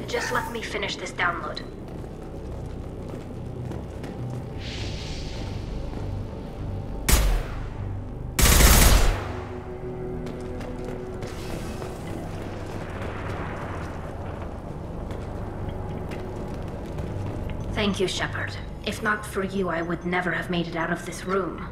Just let me finish this download. Thank you, Shepard. If not for you, I would never have made it out of this room.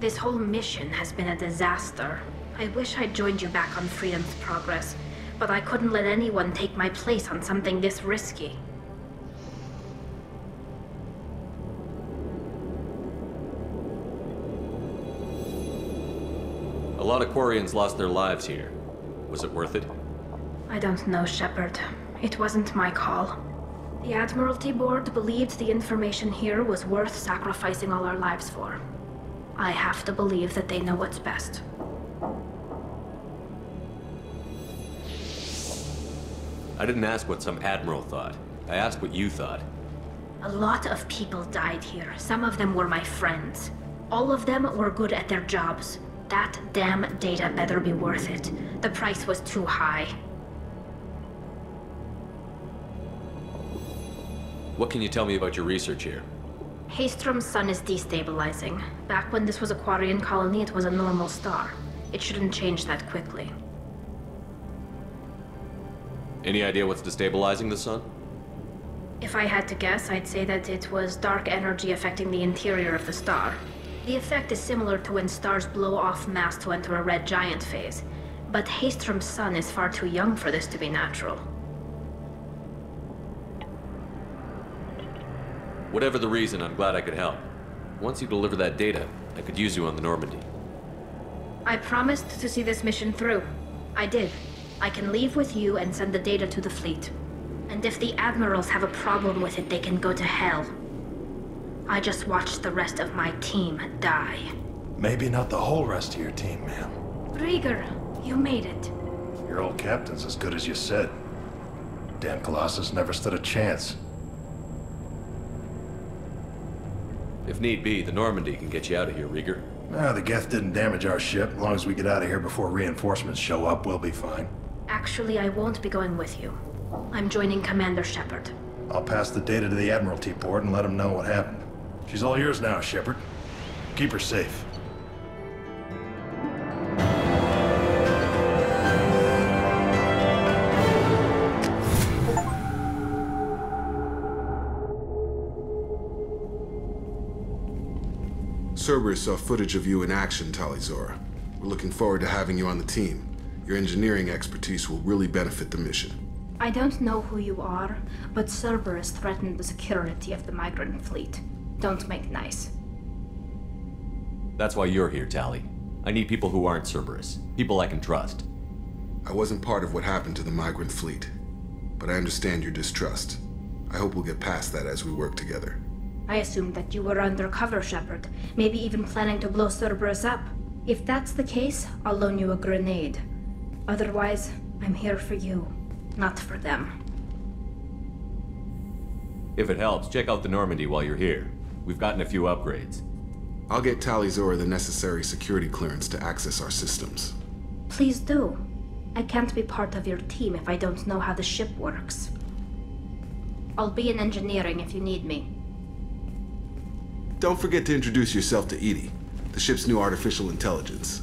This whole mission has been a disaster. I wish I'd joined you back on Freedom's Progress, but I couldn't let anyone take my place on something this risky. A lot of Quarians lost their lives here. Was it worth it? I don't know, Shepard. It wasn't my call. The Admiralty Board believed the information here was worth sacrificing all our lives for. I have to believe that they know what's best. I didn't ask what some admiral thought. I asked what you thought. A lot of people died here. Some of them were my friends. All of them were good at their jobs. That damn data better be worth it. The price was too high. What can you tell me about your research here? Haystrom's sun is destabilizing. Back when this was a Quarian colony, it was a normal star. It shouldn't change that quickly. Any idea what's destabilizing the sun? If I had to guess, I'd say that it was dark energy affecting the interior of the star. The effect is similar to when stars blow off mass to enter a red giant phase, but Haystrom's sun is far too young for this to be natural. Whatever the reason, I'm glad I could help. Once you deliver that data, I could use you on the Normandy. I promised to see this mission through. I did. I can leave with you and send the data to the fleet. And if the admirals have a problem with it, they can go to hell. I just watched the rest of my team die. Maybe not the whole rest of your team, ma'am. Rieger, you made it. Your old captain's as good as you said. Damn Colossus never stood a chance. If need be, the Normandy can get you out of here, Rieger. The Geth didn't damage our ship. As long as we get out of here before reinforcements show up, we'll be fine. Actually, I won't be going with you. I'm joining Commander Shepard. I'll pass the data to the Admiralty Board and let them know what happened. She's all yours now, Shepard. Keep her safe. Cerberus saw footage of you in action, Talizora. We're looking forward to having you on the team. Your engineering expertise will really benefit the mission. I don't know who you are, but Cerberus threatened the security of the migrant fleet. Don't make nice. That's why you're here, Tali. I need people who aren't Cerberus. People I can trust. I wasn't part of what happened to the migrant fleet, but I understand your distrust. I hope we'll get past that as we work together. I assumed that you were undercover, Shepard. Maybe even planning to blow Cerberus up. If that's the case, I'll loan you a grenade. Otherwise, I'm here for you, not for them. If it helps, check out the Normandy while you're here. We've gotten a few upgrades. I'll get Talizora the necessary security clearance to access our systems. Please do. I can't be part of your team if I don't know how the ship works. I'll be in engineering if you need me. Don't forget to introduce yourself to Edie, the ship's new artificial intelligence.